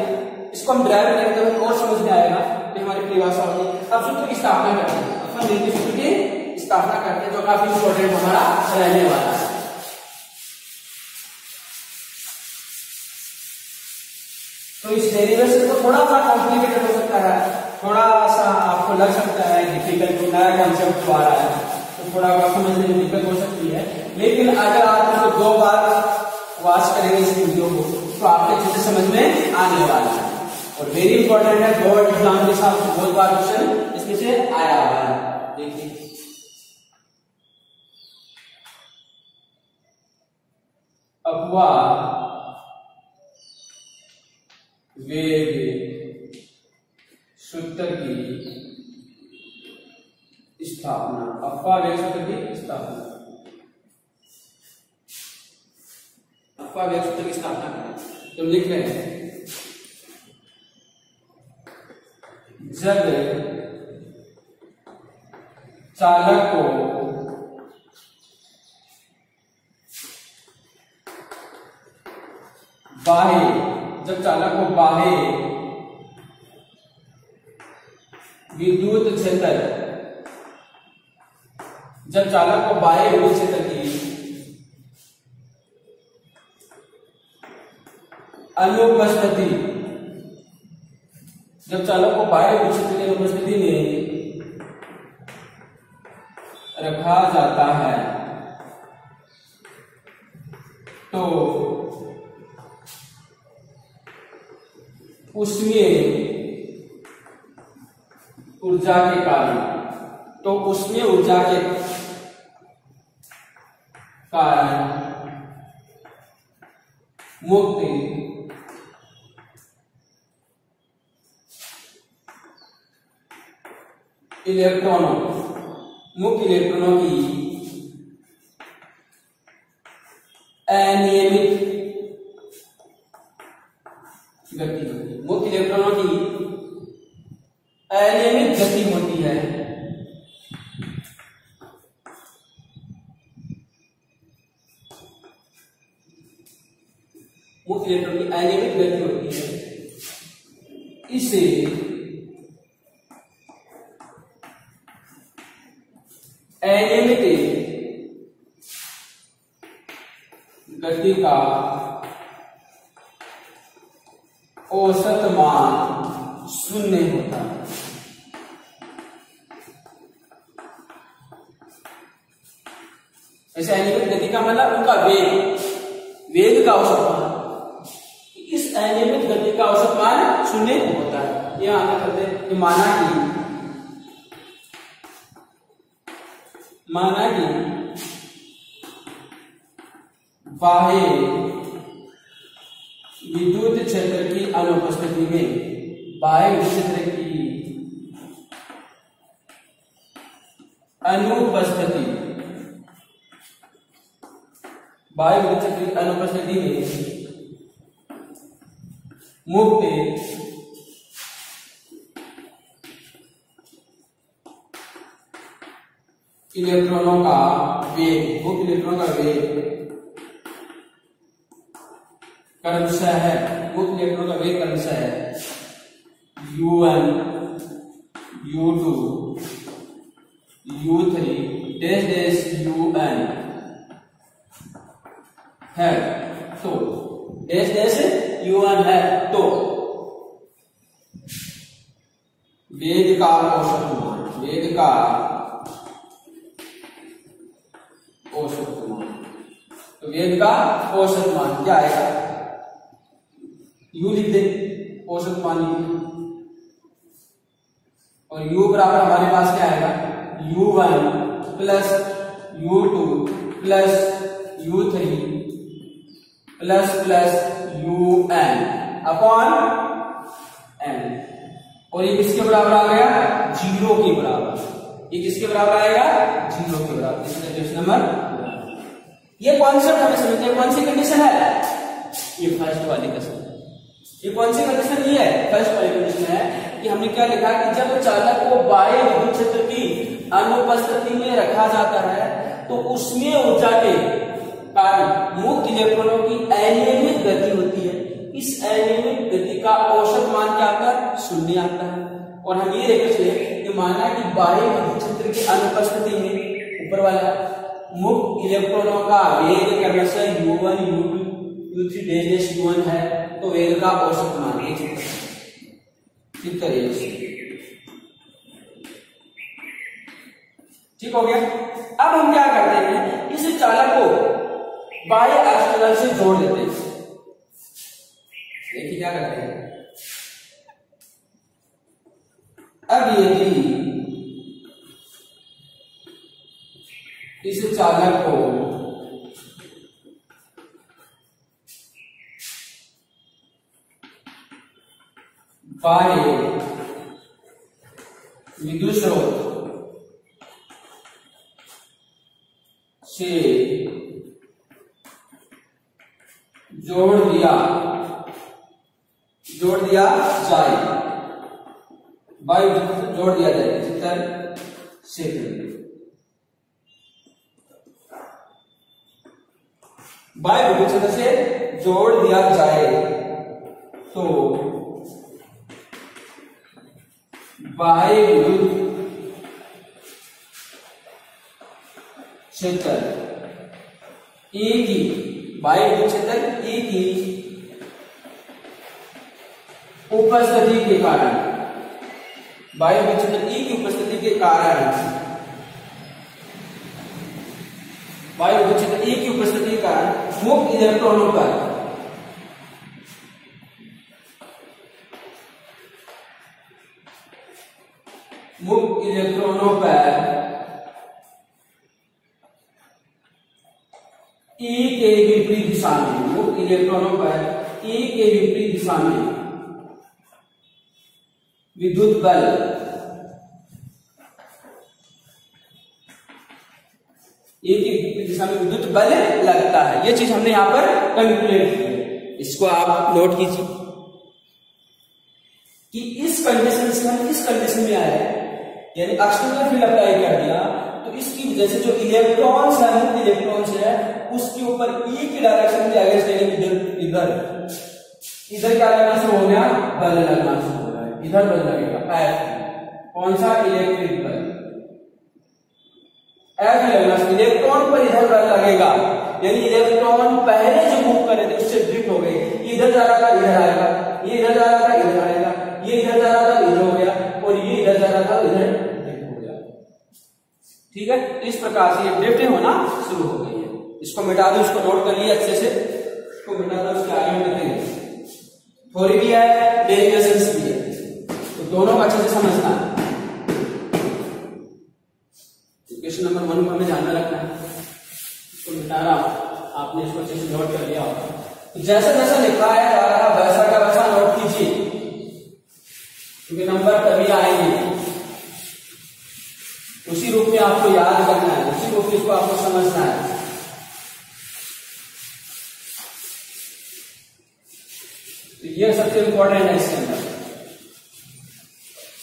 इसको हम ड्राइव करेंगे तो और समझ में आएगा कि हमारी परिभाषा होगी। अब सूत्र की स्थापना करते हैं, अपवन वेग के सूत्र की स्थापना करते हैं जो काफी इंपॉर्टेंट हमारा रहने वाला है। तो इस डेरिवेशन को थोड़ा सा कॉम्प्लिकेटेड हो सकता है, थोड़ा सा आपको लग सकता है डिफिकल्ट, नया कॉन्सेप्ट आ रहा है तो थोड़ा समझने में दिक्कत हो सकती है, लेकिन अगर आप इसको 2 बार वॉच करेंगे इस वीडियो को तो आपके अच्छे से समझ में आने वाला है। और वेरी इंपॉर्टेंट है, बोर्ड एग्जाम के साथ बहुत बार क्वेश्चन इसमें से आया हुआ है। देखिए अपवाद वेग सूत्र की स्थापना, अपवाद वेग सूत्र की स्थापना, अपवाद वेग सूत्र की स्थापना करें तो लिख रहे हैं जब चालक को बाह्य विद्युत क्षेत्र, जब चालक को बाह्य विद्युत क्षेत्र की अनुपस्थिति, जब चालक को बाह्य विद्युत क्षेत्र की अनुपस्थिति में रखा जाता है तो उसमें ऊर्जा के कारण, मुक्त इलेक्ट्रॉनों की अनियमित गति होती है, मुक्त इलेक्ट्रॉनों की अनियमित गति होती है। मुक्त इलेक्ट्रॉन की अनियमित गति होती है, इसे अनियमित गति का औसत मान 0 होता है। ऐसे अनियमित गति का मतलब उनका वेग का औसत मान, इस अनियमित गति का औसत मान 0 होता है। यह आगे करते हैं, माना कि बाह्य विद्युत क्षेत्र की अनुपस्थिति में, बाह्य विद्युत क्षेत्र की अनुपस्थिति, बाह्य विद्युत क्षेत्र की अनुपस्थिति में मुक्त इलेक्ट्रॉनों का वेग, मुक्त इलेक्ट्रॉनों का वेग क्रमशः है, मुक्त इलेक्ट्रॉन का वेग क्रमशः है u1, u2, u3 dash un है तो डैश u1 है तो वेग का औसत मान, तो वेग का औसत मान क्या आएगा, u लिख दे औसत मान u, और u बराबर हमारे पास क्या आएगा u1 plus u2 plus u3 plus un upon n, और ये किसके बराबर आ गया 0 के बराबर, ये किसके बराबर आएगा 0 के बराबर। इसका क्वेश्चन नंबर, ये कॉन्सेप्ट हमें समझते हैं। कौन सी कंडीशन है, ये फर्स्ट वाली कंडीशन, ये कौन सी कंडीशन, ये है फर्स्ट वाली कंडीशन है कि हमने क्या लिखा कि जब चालक को बाह्य विद्युत क्षेत्र की अनुपस्थिति में रखा जाता है तो उसमें ऊर्जा के कारण मुक्त इलेक्ट्रॉनों की अनियमित गति होती है। इस अनियमित गति का औसत मान क्या आता है 0 आता है। और हम ये देख चले कि माना कि बाह्य विद्युत क्षेत्र की अनुपस्थिति में ऊपर वाला मुक्त इलेक्ट्रॉनों का वेग क्रमशः u1, u2, u3 dash u1 है तो वेग का औसत मान ठीक हो गया। अब हम क्या करते हैं, इस चालक को बाई एक्सटर्नल से जोड़ देते हैं। देखिए क्या करते हैं, अब यदि इस चालक को बाह्य विद्युत स्रोत से जोड़ दिया जाए, बाह्य विद्युत जोड़ दिया जाए चित्र क्षेत्र, बाह्य विद्युत क्षेत्र से जोड़ दिया जाए तो बाह्य विद्युत क्षेत्र E की, बाह्य विद्युत क्षेत्र E की उपस्थिति के कारण, बाह्य विद्युत क्षेत्र E की उपस्थिति के कारण, बाह्य विद्युत क्षेत्र E की उपस्थिति के कारण मुक्त इलेक्ट्रॉनों पर E के विपरीत दिशा में, मुक्त इलेक्ट्रॉनों पर E के विपरीत दिशा में विद्युत बल E की विपरीत दिशा में विद्युत बल लगता है। ये चीज हमने यहां पर कैलकुलेट की है, इसको आप नोट कीजिए कि इस कंडीशन से हम इस कंडीशन में आए, यानी एक्सटर्नल फील्ड अप्लाई कर दिया तो इसकी वजह से जो इलेक्ट्रॉन्स है, मुक्त इलेक्ट्रॉन्स है, उसके ऊपर E की डायरेक्शन के अगेंस्ट इधर इधर क्या लगना शुरू हो गया, बल लगना शुरू हो गया, इधर बल लगेगा F, कौन सा, इलेक्ट्रिक बल F लगना, इलेक्ट्रॉन पर इधर बल लगेगा, यानी इलेक्ट्रॉन पहले जो मूव कर रहे थे उससे ड्रिफ्ट हो गए, इधर जा रहा था इधर आएगा, ये इधर जा रहा था इधर आएगा, ये इधर जा रहा था इधर हो गया, और ये इधर जा रहा था इधर ड्रिफ्ट हो गया। ठीक है, इस प्रकार से ये ड्रिफ्टिंग होना शुरू हो गई है। इसको मिटा दो, इसको नोट कर लिया अच्छे से, इसको मिटा दो, उसके आगे में देखेंगे, थ्योरी भी है, डेरिवेशंस भी है, तो दोनों को अच्छे से समझना है। क्वेश्चन नंबर 1 को हमें ध्यान में रखना है, इसको मिटा रहा हूं, आपने इसको अच्छे से नोट कर लिया होगा। तो जैसा जैसा लिखा है जा रहा वैसा का वैसा नोट कीजिए, क्योंकि नंबर तभी आएंगे, उसी रूप में आपको याद करना है, उसी रूप में इसको आपको समझना है। तो ये सबसे इंपॉर्टेंट है इसके अंदर,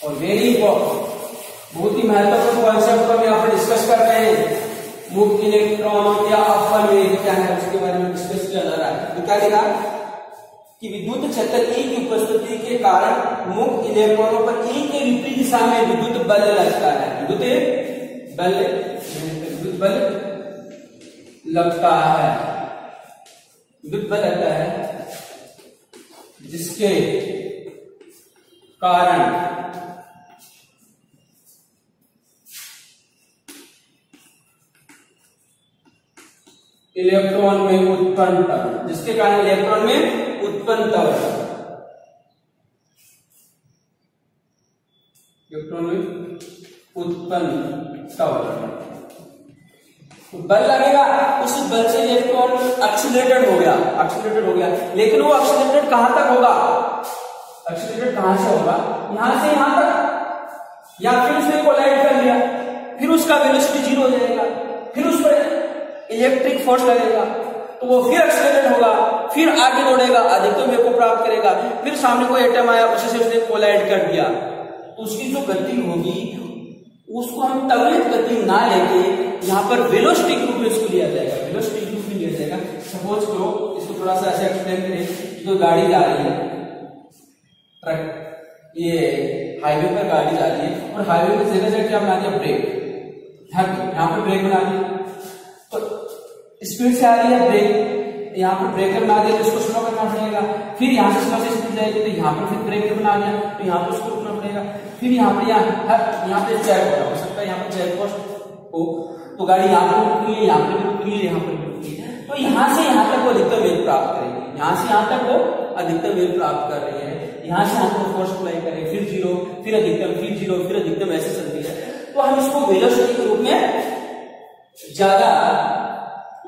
और वेरी इंपॉर्टेंट, बहुत ही महत्वपूर्ण कॉन्सेप्ट को हम यहाँ पर डिस्कस कर रहे हैं। मुक्त इलेक्ट्रॉन या अपव्यय वेग क्या है उसके बारे में डिस्कस किया जा रहा है। तो क्या लिखा कि विद्युत क्षेत्र E की उपस्थिति के कारण मुक्त इलेक्ट्रॉनों पर E के विपरीत दिशा में विद्युत बल लगता है, विद्युत बल लगता है, विद्युत बल लगता है, जिसके कारण इलेक्ट्रॉन में उत्पन्न त्वरण, जिसके कारण इलेक्ट्रॉन में उत्पन्न त्वरण, इलेक्ट्रॉन में उत्पन्न त्वरण, तो बल लगेगा, उस बल से इलेक्ट्रॉन एक्सीलरेटेड हो गया, लेकिन वो एक्सीलरेटेड कहां तक होगा, एक्सीलरेटेड कहां से होगा, यहां से यहां तक, या फिर उसने कोलाइड कर लिया, फिर उसका वेलोसिटी 0 हो जाएगा, फिर उस पर इलेक्ट्रिक फोर्स लगेगा, तो वो फिर एक्सीलरेट होगा, फिर आगे दौड़ेगा, अधिकतम वेग को प्राप्त करेगा, फिर सामने कोई एटम आया उसी से उसने कोलाइड कर दिया, तो उसकी जो गति होगी उसको हम त्वरित गति ना लेके यहाँ पर वेलोसिटी के रूप में उसको लिया जाएगा, वेलोसिटी के रूप में लिया जाएगा। सपोज करो, इसको थोड़ा सा ऐसे एक्सप्लेन करें, तो गाड़ी जा रही है, ट्रक, ये हाईवे पर गाड़ी जा रही है, और हाईवे पर जगह जगह क्या बना दिया, ब्रेक, यहाँ पर ब्रेक बना दिया, तो स्पीड से आ रही है ब्रेक, यहाँ पर ब्रेकर बना दिया, तो इसको स्लो करना पड़ेगा, फिर यहाँ से स्लो से स्पीड जाएगी, तो यहाँ पर फिर ब्रेकर बना दिया, तो यहाँ पर उसको रुकना पड़ेगा, फिर यहाँ पर यहाँ पे चेक हो सकता है, यहाँ पर चेक पोस्ट हो, तो गाड़ी यहाँ पर रुक रही है, यहाँ पर भी रुक रही है, यहाँ पर भी रुक रही है, तो यहां से यहां तक वो अधिकतम वेग प्राप्त करेगी, यहां से यहां तक वो अधिकतम वेग प्राप्त कर रही है, यहां से यहां तक फोर्स अप्लाई करें, फिर जीरो, फिर अधिकतम, फिर जीरो, फिर अधिकतम, ऐसे चलती है। तो हम इसको वेलोसिटी के रूप में ज्यादा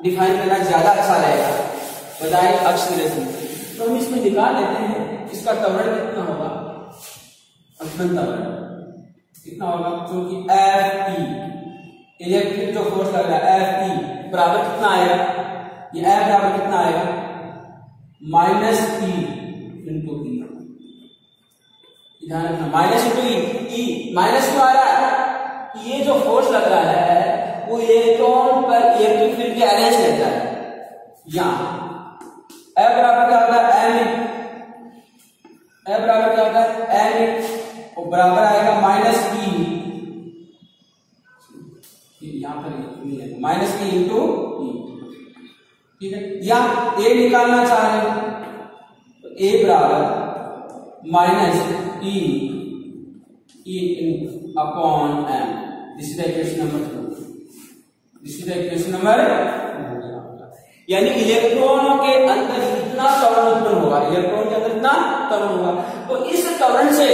डिफाइन करना ज्यादा अच्छा रहेगा बजाय एक्सीलरेशन। तो हम इसमें निकाल लेते हैं इसका त्वरण कितना होगा, अंततः त्वरण कितना होगा, क्योंकि F E इलेक्ट्रिक जो फोर्स लग रहा है F E बराबर कितना आएगा, ये F बराबर कितना आएगा, माइनस E इंटू E। ध्यान रखना माइनस इंटू E, माइनस क्यों आ रहा है, ये जो फोर्स लग रहा है वो इलेक्ट्रॉन पर इलेक्ट्रिक फील्ड के अरेंज रहता है। यहाँ F बराबर क्या होता है M, F बराबर क्या होता है M, और बराबर आएगा माइनस E, यहाँ पर माइनस E इंटू E, ठीक है। या A निकालना चाह रहे हैं तो A बराबर minus E upon M, this is equation number 2, this is equation number, यानी इलेक्ट्रॉनों के अंदर कितना त्वरण उत्पन्न होगा, इलेक्ट्रॉन के अंदर कितना त्वरण होगा, तो इस त्वरण से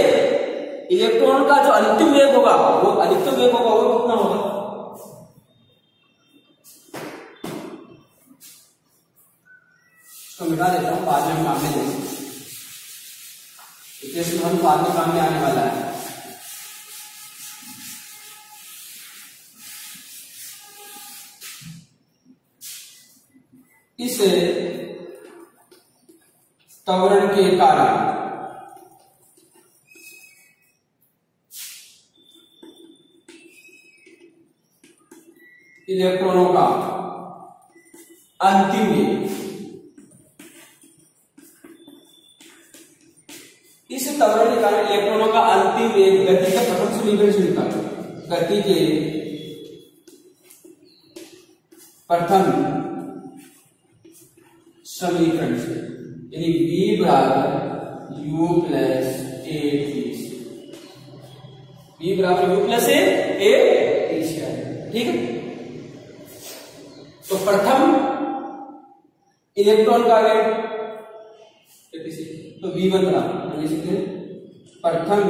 इलेक्ट्रॉन का जो अधिकतम वेग होगा वो अधिकतम वेग होगा वो कितना होगा, इसको मिटा देता हूं, बाद में हम काम में देंगे, इक्वेशन हम बाद में काम में आने वाला है। इस त्वरण के कारण इलेक्ट्रॉनों का अंतिम वेग, इस त्वरण के कारण इलेक्ट्रॉनों का अंतिम वेग गति के प्रथम समीकरण से निकालो, गति के प्रथम समीकरण से, यानी v बराबर u प्लस a v बराबर u प्लस a ठीक है। तो प्रथम इलेक्ट्रॉन का वेग तो v1 बराबर लिख सकते हैं प्रथम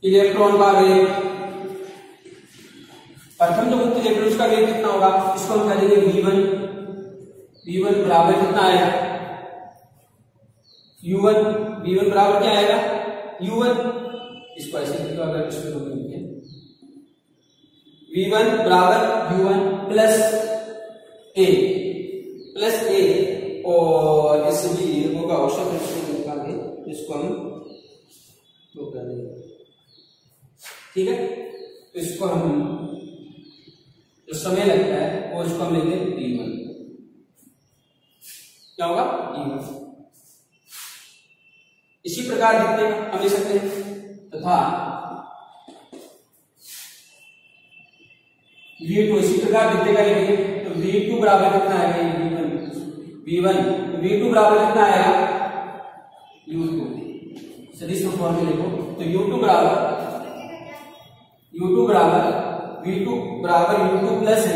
इलेक्ट्रॉन का वेग, प्रथम जो मुक्त इलेक्ट्रॉन का वेग कितना होगा, इसको हम कह देंगे v1, v1 बराबर कितना आएगा u1, v1 बराबर क्या आएगा u1, इसको ऐसे लिखो अगर इसको लिखें v1 बराबर u1 प्लस a और इससे भी होगा औसत निकालेंगे, इसको हम तो कर देंगे, ठीक है। तो इसको हम जो समय लगता है वो इसको हम लेंगे t1, क्या होगा t1। इसी प्रकार देखते हैं हम ले सकते हैं तथा v2 इसी प्रकार दिखेगा, लेंगे तो v2 बराबर कितना आएगा, v1 तो v2 बराबर कितना आएगा u2, सदिश फॉर्मूले को, तो u2 बराबर v2 बराबर u2 plus a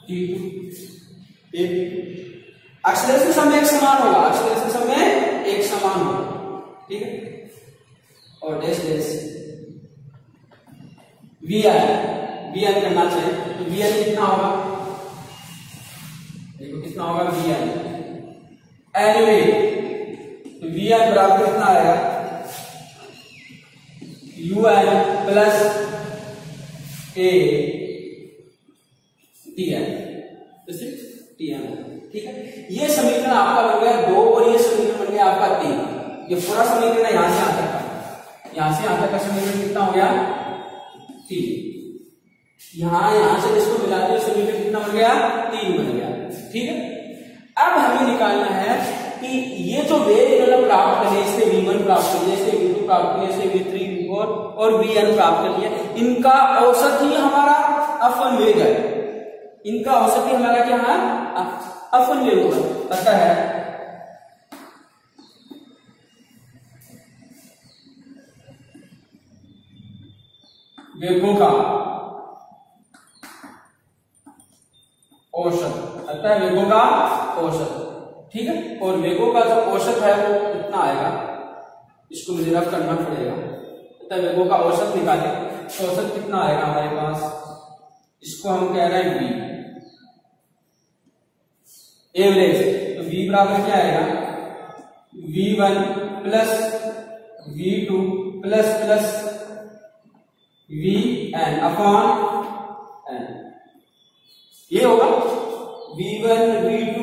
t2, acceleration समय एक समान होगा, एक्सीलरेशन समय एक समान होगा, ठीक है। और डैश डैश vi करना चाहिए, तो vi कितना होगा, देखो कितना होगा vi, एनीवे तो vi बराबर कितना आएगा un प्लस a tn, ठीक है। ये समीकरण आपका बन गया 2 और ये समीकरण बन गया आपका 3, ये पूरा समीकरण यहां से यहां तक का, यहां से यहां तक का समीकरण कितना हो गया 3, यहां से इसको मिलाते समीकरण कितना बन गया 3 बन गया, ठीक है। अब हमें निकालना है कि ये जो वेग इन्होंने प्राप्त कर लिया, इससे v1 प्राप्त कर लिया, इससे v2 प्राप्त कर लिया, इससे v3 v4 और vn प्राप्त कर लिया, इनका औसत ही हमारा अपवन वेग है, इनका औसत ही हमारा क्या है अपवन वेग होगा। अतः है वेगों का औसत, अतः वेगों का औसत, ठीक है। और वेगों का जो औसत है वो कितना आएगा, इसको मुझे रफ करना पड़ेगा। अतः वेगों का औसत निकालें तो औसत कितना आएगा हमारे पास, इसको हम कह रहे हैं v एवरेज। तो v बराबर क्या आएगा, v1 plus v2 plus plus vn upon n, ये होगा v1 v2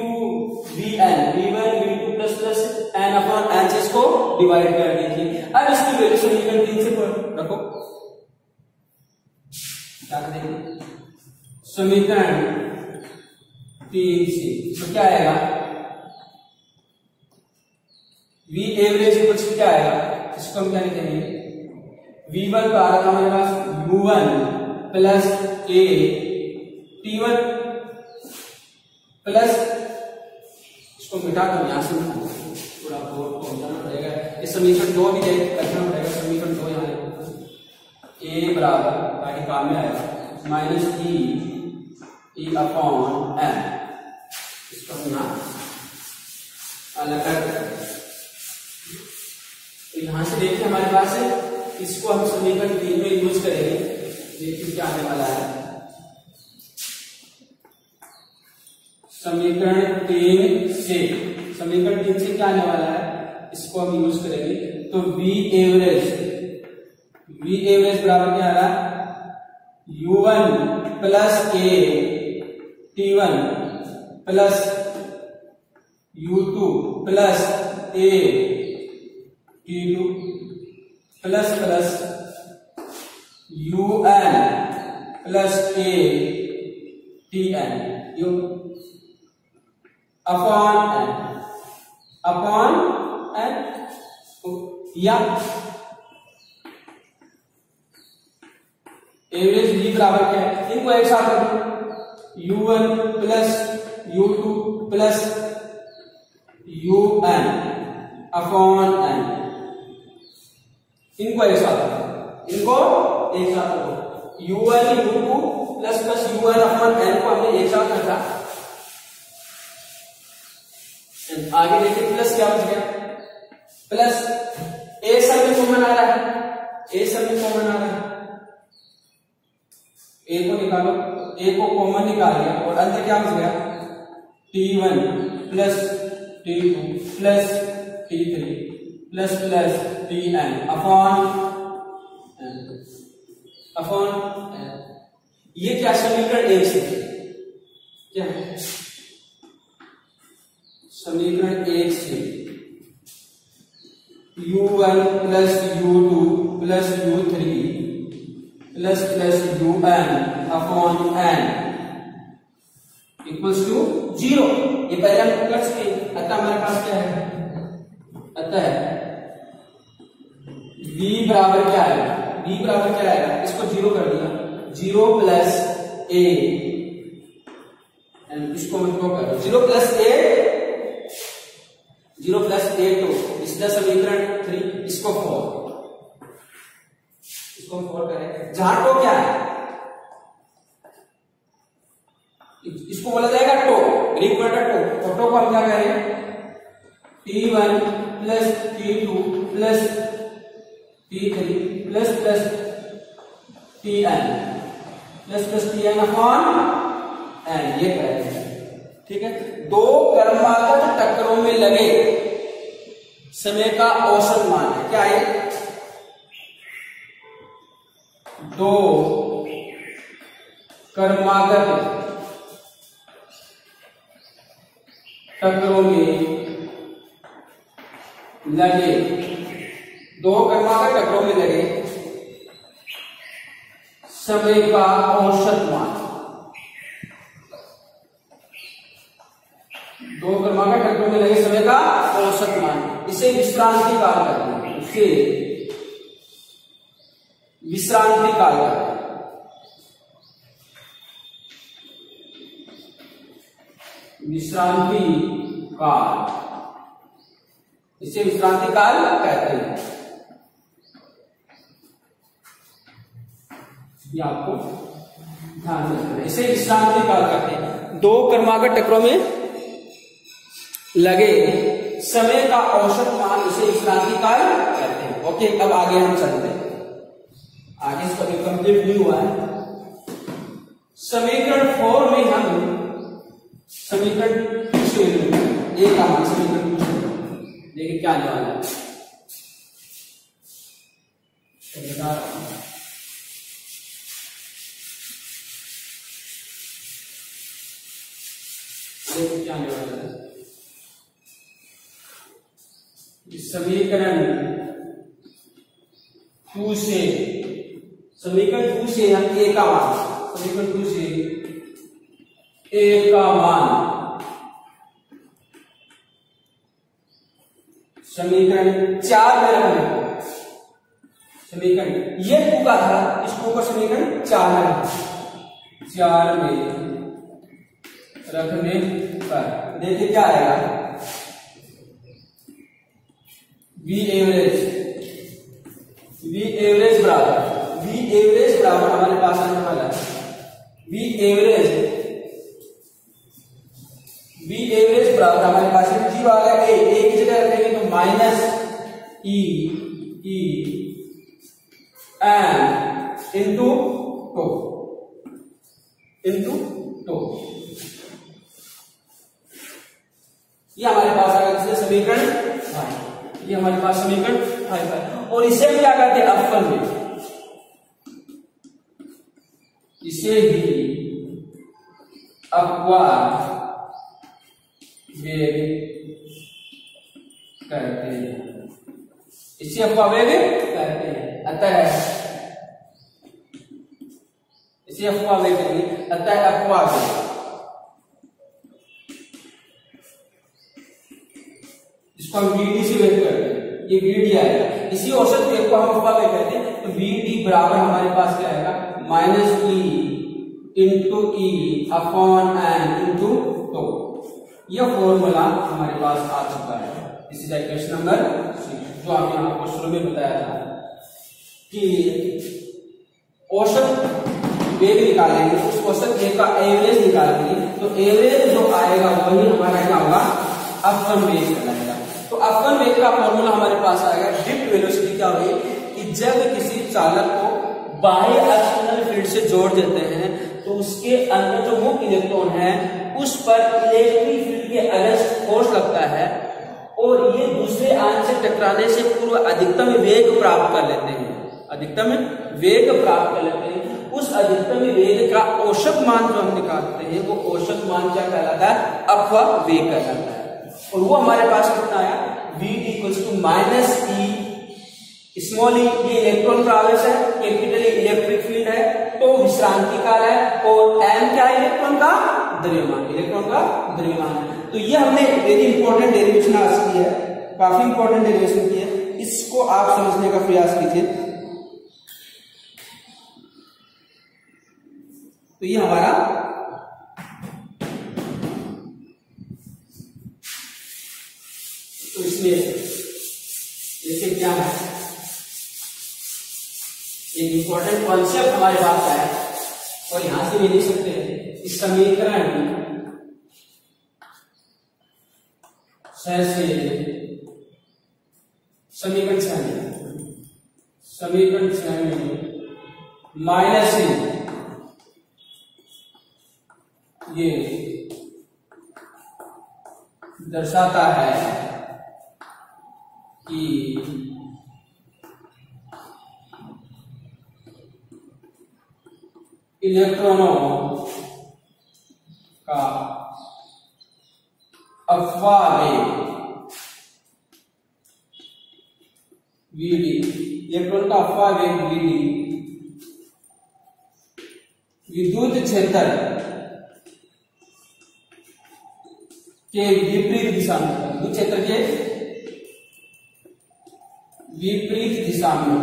vn, v1 v2 plus plus n upon n से इसको डिवाइड कर दीजिए। अब इसकी वैल्यू समीकरण 3 से रखो, क्या करेंगे, समीकरण 3 से तो क्या आएगा, v एवरेज कुछ क्या आएगा, इसको हम क्या लिखेंगे, v1 का आ रहा हमारे पास u1 plus a t1 plus, इसको मिटा कर यहां से थोड़ा और पहुंचाना पड़ेगा, इस समीकरण 2 भी रखना पड़ेगा, समीकरण 2 यहाँ a बराबर बाकी काम में आएगा माइनस e अपॉन n, इसको हम यहाँ अलग कर, तो यहां से देखिए हमारे पास है, इसको हम समीकरण 3 में यूज करेंगे, देखिए क्या आने वाला है, समीकरण 3 से क्या आने वाला है, इसको हम यूज करेंगे। तो v एवरेज बराबर क्या आ रहा है, u1 plus a t1 plus u2 plus a t2 plus plus un plus a tn upon n, या एवरेज v बराबर क्या है, इनको एक साथ रखो, u1 plus u2 plus un upon n, इनको एक साथ रखो, u1 u2 plus plus un upon n को हमने एक साथ रखा। आगे देखिए प्लस क्या बच गया, प्लस a सब में कॉमन आ रहा है, a को निकालो, a को कॉमन निकाल दिया और अंदर क्या बच गया, t1 plus t2 plus t3 plus plus tn upon ये क्या समीकरण 1 से क्या है, समीकरण 1 से u1 plus u2 plus u3 plus plus un upon n equals to 0, ये पहले हम कर चुके। अतः हमारे पास क्या है, अतः v बराबर क्या आएगा, इसको 0 कर दिया, 0 प्लस a, इसको मत कर 0 प्लस a 2, इसका समीकरण 3, इसको 4 करें, जहां टो क्या है, इसको बोला जाएगा टो, ग्रीक वर्ड है टो, और टो को हम क्या करें, t1 plus t2 plus t3 plus plus tn plus plus tn upon n, ये करेंगे, ठीक है। दो क्रमागत टक्करों में लगे समय का औसत मान है, क्या है, दो क्रमागत टक्करों में लगे, समय का औसत मान, दो क्रमागत टक्करों में लगे समय का औसत मान, इसे विश्रांति काल कहते हैं, विश्रांति काल इसे विश्रांति काल कहते हैं। ये आपको ध्यान में रखना है। इसे विश्रांति काल कहते हैं। दो क्रमागत चक्रों में लगे समय का औसत मान इसे विश्रांति काल कहते हैं। ओके, अब आगे हम चलते हैं। आगे इसका भी कंप्लीट नहीं हुआ है। समीकरण 4 में हम समीकरण 2 से ए का मान समीकरण 2 से देखिए क्या आने वाला है। बता रहा हूं, देखिए क्या आने वाला है। समीकरण 2 से हम ए का मान समीकरण 2 से ए का मान समीकरण 4 में रखने समीकरण ये 2 का था, इस 2 का समीकरण 4 में रखने पर देखिए क्या आएगा। वी एवरेज बराबर हमारे पास आने वाला है वी एवरेज बराबर हमारे पास जी आ गया ए की जगह रखेंगे तो minus E M into two ये हमारे पास आ गया समीकरण 5। ये हमारे पास समीकरण 5 है। और इसे हम क्या करते हैं अवकल में, इसे ही अपवाद वेग कहते हैं। इसे अपवाद वेग कहते हैं। अतः इसे अपवाद वेग कहेंगे। अतः अपवाद वेग इसको हम VD से वेग करते हैं। ये VD आएगा। इसी औसत वेग को हम अपवाद वेग कहते हैं। तो VD बराबर हमारे पास क्या आएगा minus E into E upon N into two. यह फॉर्मूला हमारे पास आ चुका है। दिस इज इक्वेशन नंबर 6 जो आपने आपको शुरू में बताया था कि औसत वेग निकालेंगे, उस औसत वेग का एवरेज निकालेंगे तो एवरेज जो आएगा वही हमारा क्या होगा अपवन वेग कहलाएगा। तो अपवन वेग का फॉर्मूला हमारे पास आएगा। ड्रिफ्ट वेलोसिटी क्या हुई कि जब किसी चालक को बाह्य एक्सटर्नल फील्ड से जोड़ देते हैं तो उसके अंदर जो मुख्य इलेक्ट्रॉन है उस पर इलेक्ट्रिक फील्ड के अगेंस्ट फोर्स लगता है और ये दूसरे आयन से टकराने से पूर्व अधिकतम वेग प्राप्त कर लेते हैं। अधिकतम वेग प्राप्त कर लेते हैं। उस अधिकतम वेग का औसत मान जो हम निकालते हैं वो औसत मान क्या कहलाता है अपवाद वेग कहलाता है। और वो हमारे पास कितना आया V equals to minus E small E. ये इलेक्ट्रॉन का आवेश है, कैपिटल इलेक्ट्रिक फील्ड है तो विश्रांति काल है। और एम क्या है इलेक्ट्रॉन का द्रव्यमान है। तो ये हमने वेरी इंपॉर्टेंट डेरिवेशन आज की है, काफी इंपॉर्टेंट डेरिवेशन की है। इसको आप समझने का प्रयास कीजिए। तो ये हमारा तो इसमें जैसे क्या है एक इंपॉर्टेंट कॉन्सेप्ट हमारे पास है और यहां से भी लिख सकते हैं। इस समीकरण समीकरण 6 में माइनस ये दर्शाता है कि इलेक्ट्रॉनों का अपवाद वेग VD, इलेक्ट्रॉन का अपवाद वेग VD विद्युत क्षेत्र के विपरीत दिशा में, विद्युत क्षेत्र के विपरीत दिशा में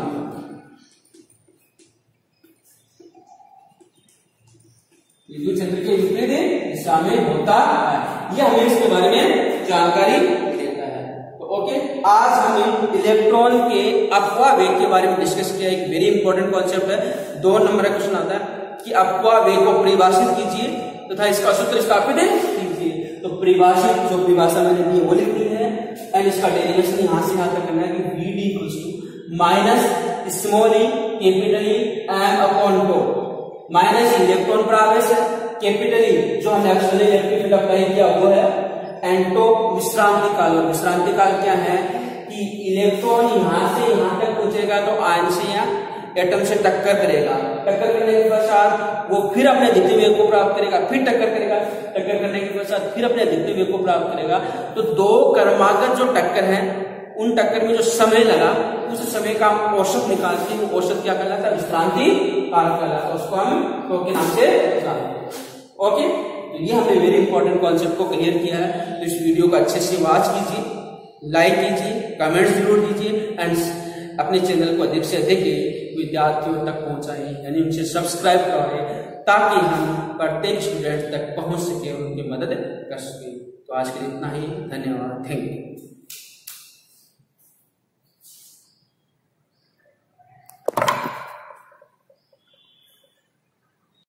विद्युत क्षेत्र के विपरीत दिशा में होता है। यह हमें इसके बारे में जानकारी देता है। तो ओके, आज हमने इलेक्ट्रॉन के अपवाह वेग के बारे में डिस्कस किया। एक वेरी इंपॉर्टेंट कॉन्सेप्ट है। 2 नंबर का क्वेश्चन आता है कि अपवाह वेग को परिभाषित कीजिए तथा इसका सूत्र स्थापित कीजिए। तो परिभाषित जो परिभाषा मैंने दी है वो लिखनी है एंड इसका डेरिवेशन यहां से यहां तक करना है कि V D minus small E capital E M upon tau. Minus electron पर आवेश है, कैपिटल ई जो हमने एक्सटर्नल इलेक्ट्रिक फील्ड अप्लाई किया वो है, एंड टो विश्रांति काल। विश्रांति काल क्या है कि इलेक्ट्रॉन यहां से यहां तक पहुंचेगा तो आयन से या एटम से टक्कर करेगा। टक्कर करने के पश्चात वो फिर अपने द्वितीय वेग को प्राप्त करेगा, फिर टक्कर करेगा, टक्कर करने के पश्चात फिर अपने द्वितीय वेग को प्राप्त करेगा। तो 2 क्रमागत जो टक्कर है उन टक्कर में जो समय लगा उस समय का हम औसत निकालते हैं। औसत क्या कहलाता है? विश्रांति काल कहलाता है। उसको हम टो के नाम से जानते हैं। ओके, तो ये हमने वेरी इंपॉर्टेंट कॉन्सेप्ट को क्लियर किया है। तो इस वीडियो को अच्छे से वॉच कीजिए, लाइक कीजिए, कमेंट्स जरूर दीजिए एंड अपने चैनल को अधिक से अधिक विद्यार्थियों तक पहुंचाएं, यानी उनसे सब्सक्राइब करें ताकि हम प्रत्येक स्टूडेंट तक पहुंच सके और उनकी मदद कर सके। तो आज के लिए इतना ही, धन्यवाद, थैंक यू।